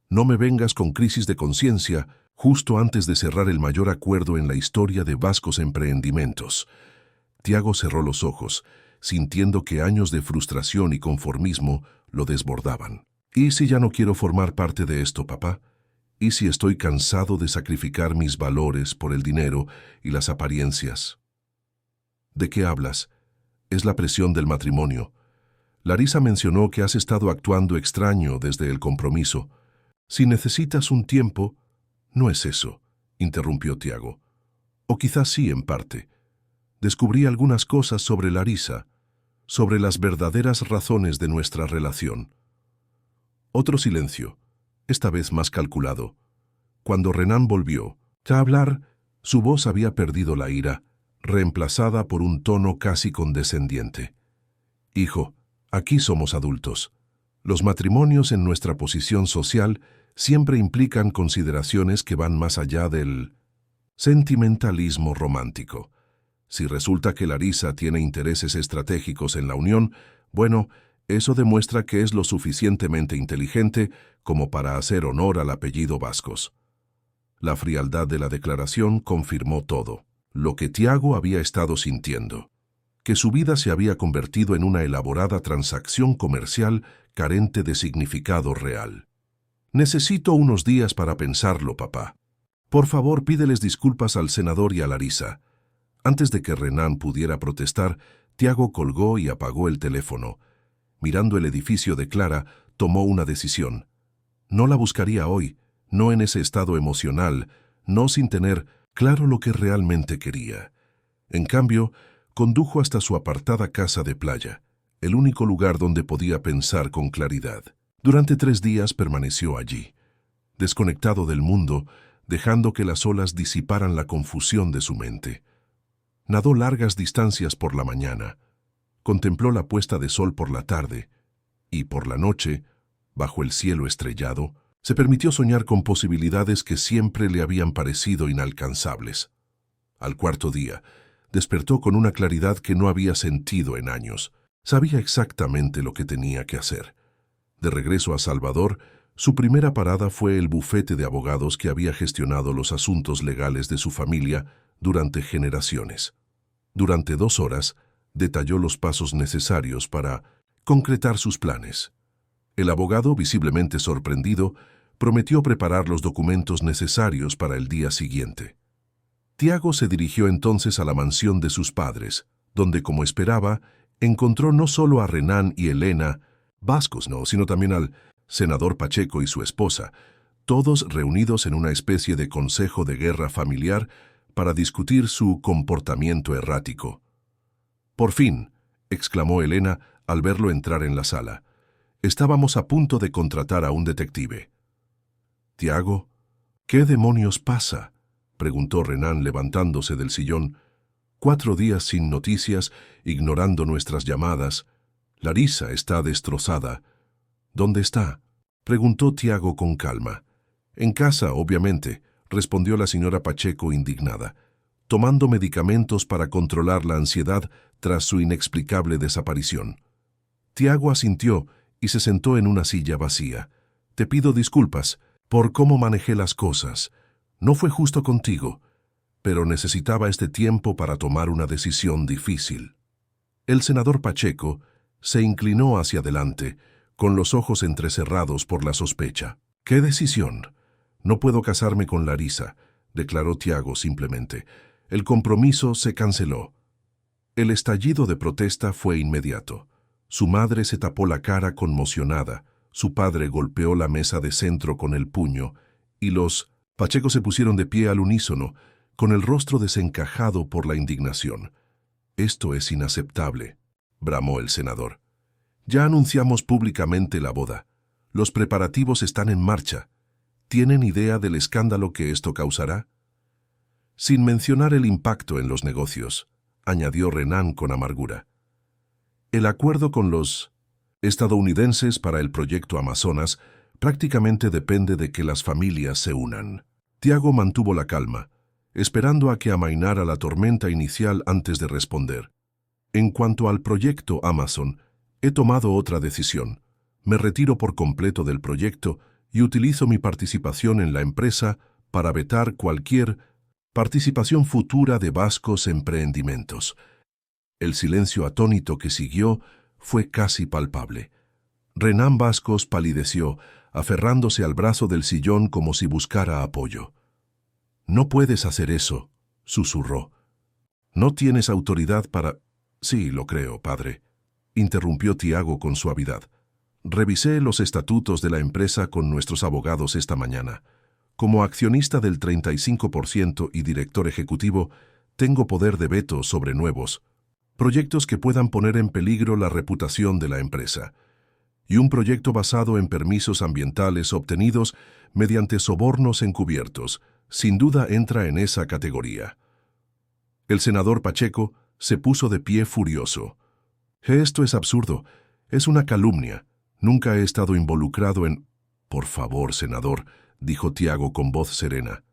No me vengas con crisis de conciencia justo antes de cerrar el mayor acuerdo en la historia de Bascos Empreendimentos. Tiago cerró los ojos, sintiendo que años de frustración y conformismo lo desbordaban. ¿Y si ya no quiero formar parte de esto, papá? ¿Y si estoy cansado de sacrificar mis valores por el dinero y las apariencias? ¿De qué hablas? Es la presión del matrimonio. Larisa mencionó que has estado actuando extraño desde el compromiso. Si necesitas un tiempo... No es eso, interrumpió Tiago. O quizás sí, en parte. Descubrí algunas cosas sobre Larisa, sobre las verdaderas razones de nuestra relación. Otro silencio, esta vez más calculado. Cuando Renan volvió a hablar, su voz había perdido la ira, reemplazada por un tono casi condescendiente. Hijo, aquí somos adultos. Los matrimonios en nuestra posición social siempre implican consideraciones que van más allá del sentimentalismo romántico. Si resulta que Larisa tiene intereses estratégicos en la unión, bueno, eso demuestra que es lo suficientemente inteligente como para hacer honor al apellido Bascos. La frialdad de la declaración confirmó todo, lo que Tiago había estado sintiendo, que su vida se había convertido en una elaborada transacción comercial carente de significado real. Necesito unos días para pensarlo, papá. Por favor, pídeles disculpas al senador y a Larisa. Antes de que Renan pudiera protestar, Tiago colgó y apagó el teléfono. Mirando el edificio de Clara, tomó una decisión. No la buscaría hoy, no en ese estado emocional, no sin tener claro lo que realmente quería. En cambio, condujo hasta su apartada casa de playa, el único lugar donde podía pensar con claridad. Durante 3 días permaneció allí, desconectado del mundo, dejando que las olas disiparan la confusión de su mente. Nadó largas distancias por la mañana, contempló la puesta de sol por la tarde, y por la noche, bajo el cielo estrellado, Se permitió soñar con posibilidades que siempre le habían parecido inalcanzables. Al cuarto día, despertó con una claridad que no había sentido en años. Sabía exactamente lo que tenía que hacer. De regreso a Salvador, su primera parada fue el bufete de abogados que había gestionado los asuntos legales de su familia durante generaciones. Durante 2 horas, detalló los pasos necesarios para concretar sus planes. El abogado, visiblemente sorprendido, prometió preparar los documentos necesarios para el día siguiente. Tiago se dirigió entonces a la mansión de sus padres, donde, como esperaba, encontró no solo a Renán y Elena Vascos, sino también al senador Pacheco y su esposa, todos reunidos en una especie de consejo de guerra familiar para discutir su comportamiento errático. «Por fin», exclamó Elena al verlo entrar en la sala. «Estábamos a punto de contratar a un detective». «Tiago, ¿qué demonios pasa?», preguntó Renán levantándose del sillón. «4 días sin noticias, ignorando nuestras llamadas. Larisa está destrozada». «¿Dónde está?», preguntó Tiago con calma. «En casa, obviamente», respondió la señora Pacheco indignada, «tomando medicamentos para controlar la ansiedad tras su inexplicable desaparición». Tiago asintió y se sentó en una silla vacía. «Te pido disculpas por cómo manejé las cosas. No fue justo contigo, pero necesitaba este tiempo para tomar una decisión difícil». El senador Pacheco se inclinó hacia adelante, con los ojos entrecerrados por la sospecha. «¿Qué decisión? No puedo casarme con Larisa», declaró Tiago simplemente. «El compromiso se canceló». El estallido de protesta fue inmediato. Su madre se tapó la cara conmocionada, su padre golpeó la mesa de centro con el puño, y los Pacheco se pusieron de pie al unísono, con el rostro desencajado por la indignación. «Esto es inaceptable», bramó el senador. «Ya anunciamos públicamente la boda. Los preparativos están en marcha. ¿Tienen idea del escándalo que esto causará?». Sin mencionar el impacto en los negocios, añadió Renán con amargura. «El acuerdo con los estadounidenses para el proyecto Amazonas prácticamente depende de que las familias se unan». Tiago mantuvo la calma, esperando a que amainara la tormenta inicial antes de responder. «En cuanto al proyecto Amazon, he tomado otra decisión. Me retiro por completo del proyecto y utilizo mi participación en la empresa para vetar cualquier participación futura de Vascos Emprendimientos». El silencio atónito que siguió fue casi palpable. Renán Vascos palideció, aferrándose al brazo del sillón como si buscara apoyo. «No puedes hacer eso», susurró. «No tienes autoridad para...». «Sí, lo creo, padre», interrumpió Tiago con suavidad. «Revisé los estatutos de la empresa con nuestros abogados esta mañana. Como accionista del 35% y director ejecutivo, tengo poder de veto sobre nuevos proyectos que puedan poner en peligro la reputación de la empresa. Y un proyecto basado en permisos ambientales obtenidos mediante sobornos encubiertos, sin duda entra en esa categoría». El senador Pacheco se puso de pie furioso. «Esto es absurdo. Es una calumnia. Nunca he estado involucrado en...». «Por favor, senador», dijo Tiago con voz serena.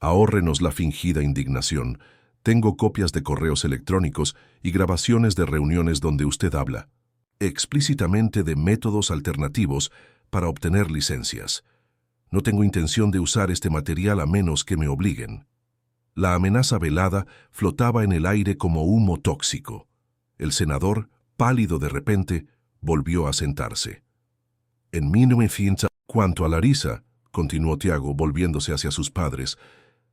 «Ahórrenos la fingida indignación. Tengo copias de correos electrónicos y grabaciones de reuniones donde usted habla explícitamente de métodos alternativos para obtener licencias. No tengo intención de usar este material a menos que me obliguen». La amenaza velada flotaba en el aire como humo tóxico. El senador, pálido de repente, volvió a sentarse. «En 1900, cuanto a Larisa», continuó Tiago volviéndose hacia sus padres,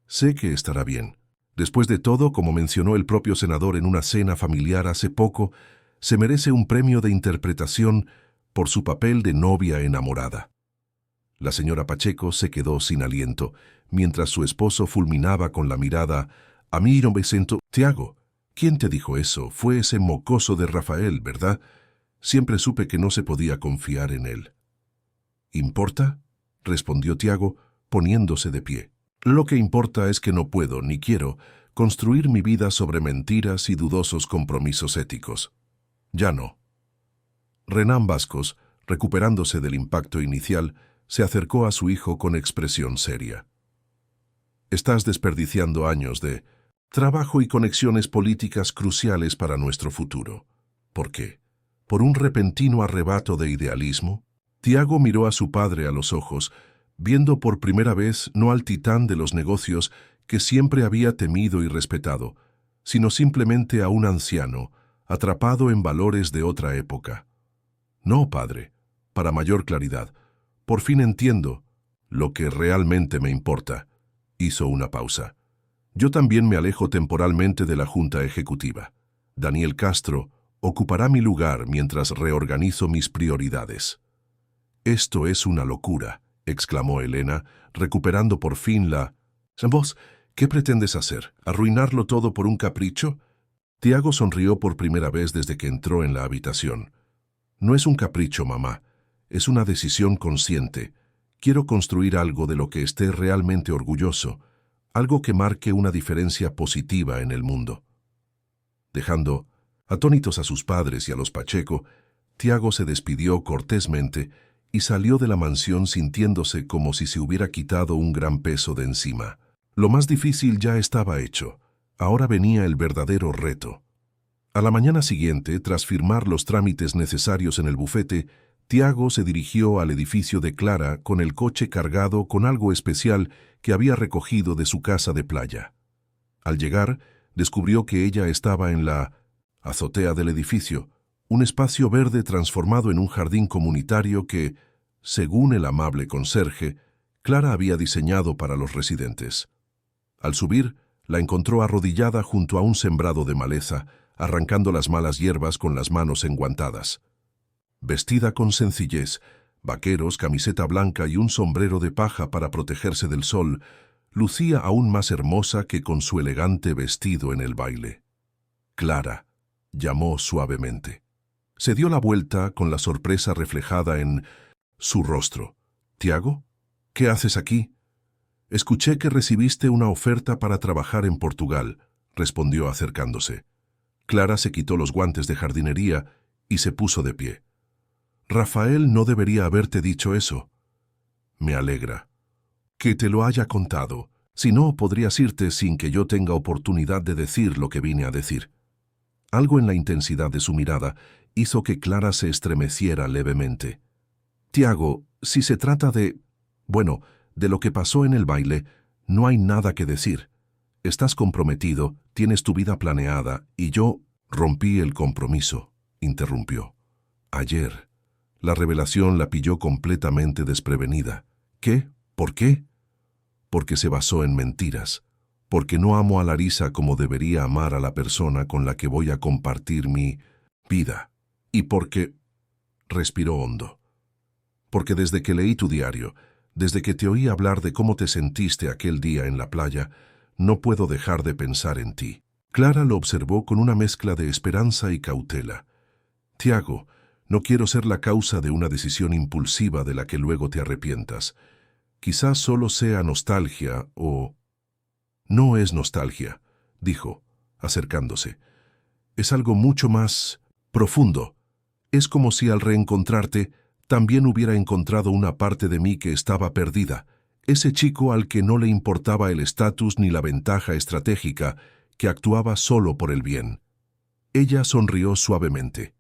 «sé que estará bien. Después de todo, como mencionó el propio senador en una cena familiar hace poco, se merece un premio de interpretación por su papel de novia enamorada». La señora Pacheco se quedó sin aliento, mientras su esposo fulminaba con la mirada. «A mí no me siento...». «Tiago, ¿quién te dijo eso? Fue ese mocoso de Rafael, ¿verdad? Siempre supe que no se podía confiar en él». «¿Importa?», respondió Tiago, poniéndose de pie. «Lo que importa es que no puedo, ni quiero, construir mi vida sobre mentiras y dudosos compromisos éticos. Ya no». Renán Vascos, recuperándose del impacto inicial, Se acercó a su hijo con expresión seria. Estás desperdiciando años de trabajo y conexiones políticas cruciales para nuestro futuro. ¿Por qué? ¿Por un repentino arrebato de idealismo? Tiago miró a su padre a los ojos, viendo por primera vez no al titán de los negocios que siempre había temido y respetado, sino simplemente a un anciano, atrapado en valores de otra época. No, padre, para mayor claridad, por fin entiendo lo que realmente me importa. Hizo una pausa. Yo también me alejo temporalmente de la Junta Ejecutiva. Daniel Castro ocupará mi lugar mientras reorganizo mis prioridades. Esto es una locura, exclamó Elena, recuperando por fin la... ¿Vos qué pretendes hacer? ¿Arruinarlo todo por un capricho? Tiago sonrió por primera vez desde que entró en la habitación. No es un capricho, mamá. Es una decisión consciente. Quiero construir algo de lo que esté realmente orgulloso, algo que marque una diferencia positiva en el mundo. Dejando atónitos a sus padres y a los Pacheco, Tiago se despidió cortésmente y salió de la mansión sintiéndose como si se hubiera quitado un gran peso de encima. Lo más difícil ya estaba hecho. Ahora venía el verdadero reto. A la mañana siguiente, tras firmar los trámites necesarios en el bufete, Tiago se dirigió al edificio de Clara con el coche cargado con algo especial que había recogido de su casa de playa. Al llegar, descubrió que ella estaba en la azotea del edificio, un espacio verde transformado en un jardín comunitario que, según el amable conserje, Clara había diseñado para los residentes. Al subir, la encontró arrodillada junto a un sembrado de maleza, arrancando las malas hierbas con las manos enguantadas. Vestida con sencillez, vaqueros, camiseta blanca y un sombrero de paja para protegerse del sol, lucía aún más hermosa que con su elegante vestido en el baile. Clara, llamó suavemente. Se dio la vuelta con la sorpresa reflejada en su rostro. «¿Tiago? ¿Qué haces aquí?» «Escuché que recibiste una oferta para trabajar en Portugal», respondió acercándose. Clara se quitó los guantes de jardinería y se puso de pie. «Rafael no debería haberte dicho eso». «Me alegra. Que te lo haya contado. Si no, podrías irte sin que yo tenga oportunidad de decir lo que vine a decir». Algo en la intensidad de su mirada hizo que Clara se estremeciera levemente. «Tiago, si se trata de... bueno, de lo que pasó en el baile, no hay nada que decir. Estás comprometido, tienes tu vida planeada, y yo rompí el compromiso», interrumpió. «Ayer». La revelación la pilló completamente desprevenida. ¿Qué? ¿Por qué? Porque se basó en mentiras. Porque no amo a Larisa como debería amar a la persona con la que voy a compartir mi vida. Y porque... respiró hondo. Porque desde que leí tu diario, desde que te oí hablar de cómo te sentiste aquel día en la playa, no puedo dejar de pensar en ti. Clara lo observó con una mezcla de esperanza y cautela. «Tiago, no quiero ser la causa de una decisión impulsiva de la que luego te arrepientas. Quizás solo sea nostalgia o...» «No es nostalgia», dijo, acercándose. «Es algo mucho más profundo. Es como si al reencontrarte también hubiera encontrado una parte de mí que estaba perdida, ese chico al que no le importaba el estatus ni la ventaja estratégica, que actuaba solo por el bien». Ella sonrió suavemente.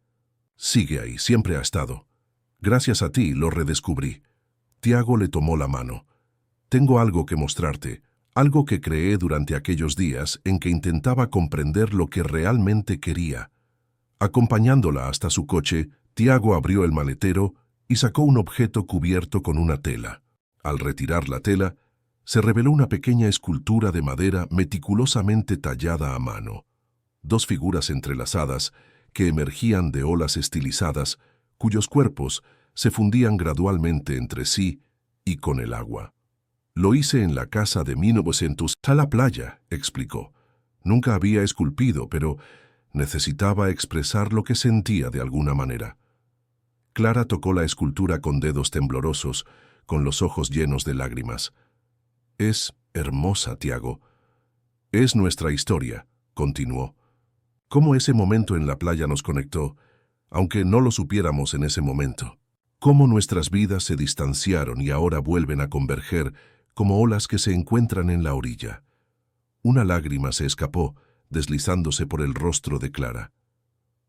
«Sigue ahí, siempre ha estado. Gracias a ti lo redescubrí». Tiago le tomó la mano. «Tengo algo que mostrarte, algo que creé durante aquellos días en que intentaba comprender lo que realmente quería». Acompañándola hasta su coche, Tiago abrió el maletero y sacó un objeto cubierto con una tela. Al retirar la tela, se reveló una pequeña escultura de madera meticulosamente tallada a mano. Dos figuras entrelazadas que emergían de olas estilizadas, cuyos cuerpos se fundían gradualmente entre sí y con el agua. «Lo hice en la casa de 1900 a la playa», explicó. «Nunca había esculpido, pero necesitaba expresar lo que sentía de alguna manera». Clara tocó la escultura con dedos temblorosos, con los ojos llenos de lágrimas. «Es hermosa, Tiago. Es nuestra historia», continuó. «Cómo ese momento en la playa nos conectó, aunque no lo supiéramos en ese momento». Cómo nuestras vidas se distanciaron y ahora vuelven a converger como olas que se encuentran en la orilla. Una lágrima se escapó, deslizándose por el rostro de Clara.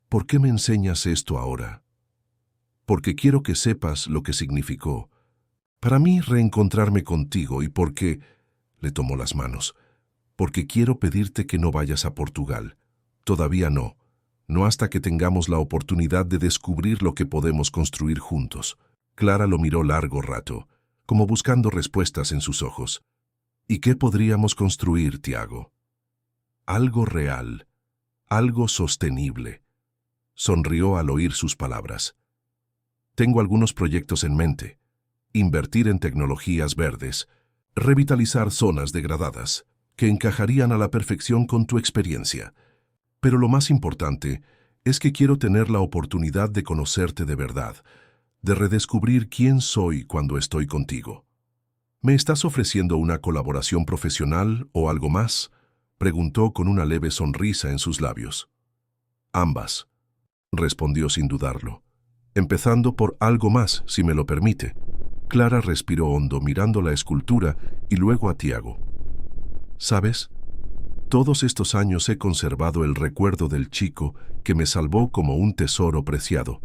¿Por qué me enseñas esto ahora? Porque quiero que sepas lo que significó para mí reencontrarme contigo y porque, le tomó las manos, porque quiero pedirte que no vayas a Portugal. Todavía no, no hasta que tengamos la oportunidad de descubrir lo que podemos construir juntos. Clara lo miró largo rato, como buscando respuestas en sus ojos. ¿Y qué podríamos construir, Tiago? Algo real, algo sostenible. Sonrió al oír sus palabras. Tengo algunos proyectos en mente. Invertir en tecnologías verdes, revitalizar zonas degradadas, que encajarían a la perfección con tu experiencia. Pero lo más importante es que quiero tener la oportunidad de conocerte de verdad, de redescubrir quién soy cuando estoy contigo. ¿Me estás ofreciendo una colaboración profesional o algo más?, preguntó con una leve sonrisa en sus labios. Ambas, respondió sin dudarlo, empezando por algo más, si me lo permite. Clara respiró hondo mirando la escultura y luego a Tiago. ¿Sabes? Todos estos años he conservado el recuerdo del chico que me salvó como un tesoro preciado.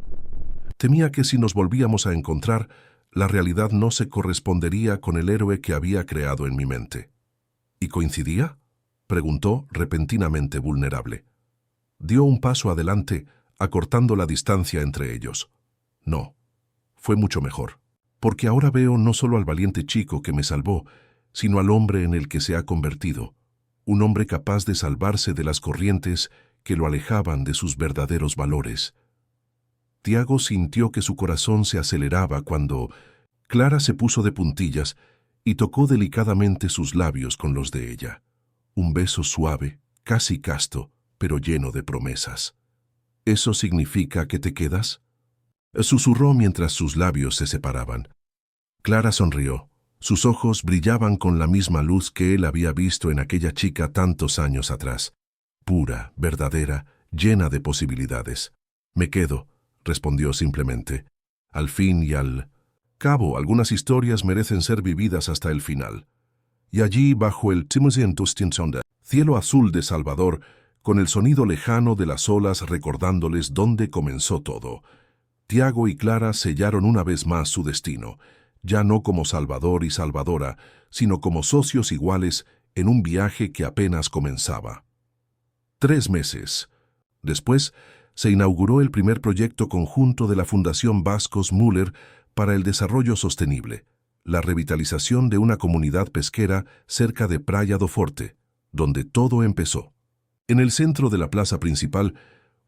Temía que si nos volvíamos a encontrar, la realidad no se correspondería con el héroe que había creado en mi mente. ¿Y coincidía?, preguntó repentinamente vulnerable. Dio un paso adelante, acortando la distancia entre ellos. No, fue mucho mejor, porque ahora veo no solo al valiente chico que me salvó, sino al hombre en el que se ha convertido, un hombre capaz de salvarse de las corrientes que lo alejaban de sus verdaderos valores. Tiago sintió que su corazón se aceleraba cuando Clara se puso de puntillas y tocó delicadamente sus labios con los de ella. Un beso suave, casi casto, pero lleno de promesas. ¿Eso significa que te quedas?, susurró mientras sus labios se separaban. Clara sonrió. Sus ojos brillaban con la misma luz que él había visto en aquella chica tantos años atrás. Pura, verdadera, llena de posibilidades. Me quedo, respondió simplemente. Al fin y al cabo, algunas historias merecen ser vividas hasta el final. Y allí, bajo el cielo azul de Salvador, con el sonido lejano de las olas recordándoles dónde comenzó todo, Tiago y Clara sellaron una vez más su destino, ya no como Salvador y Salvadora, sino como socios iguales en un viaje que apenas comenzaba. 3 meses después, se inauguró el primer proyecto conjunto de la Fundación Vascos Müller para el Desarrollo Sostenible, la revitalización de una comunidad pesquera cerca de Praia do Forte, donde todo empezó. En el centro de la plaza principal,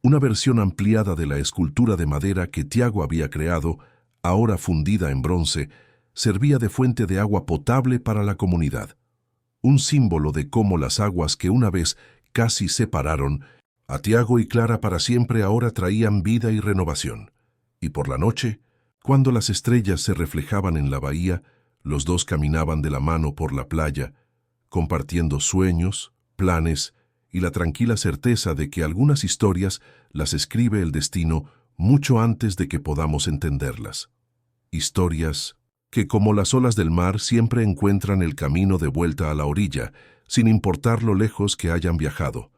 una versión ampliada de la escultura de madera que Tiago había creado, ahora fundida en bronce, servía de fuente de agua potable para la comunidad. Un símbolo de cómo las aguas que una vez casi separaron a Tiago y Clara para siempre ahora traían vida y renovación. Y por la noche, cuando las estrellas se reflejaban en la bahía, los dos caminaban de la mano por la playa, compartiendo sueños, planes y la tranquila certeza de que algunas historias las escribe el destino mucho antes de que podamos entenderlas. Historias que, como las olas del mar, siempre encuentran el camino de vuelta a la orilla, sin importar lo lejos que hayan viajado.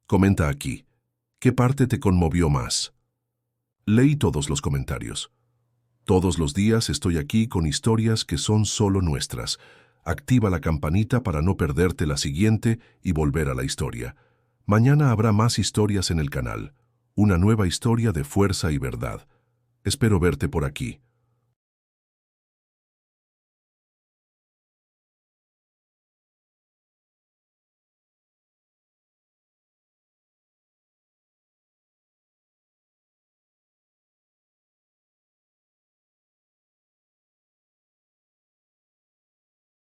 Comenta aquí, ¿qué parte te conmovió más? Leí todos los comentarios. Todos los días estoy aquí con historias que son solo nuestras. Activa la campanita para no perderte la siguiente y volver a la historia. Mañana habrá más historias en el canal. Una nueva historia de fuerza y verdad. Espero verte por aquí.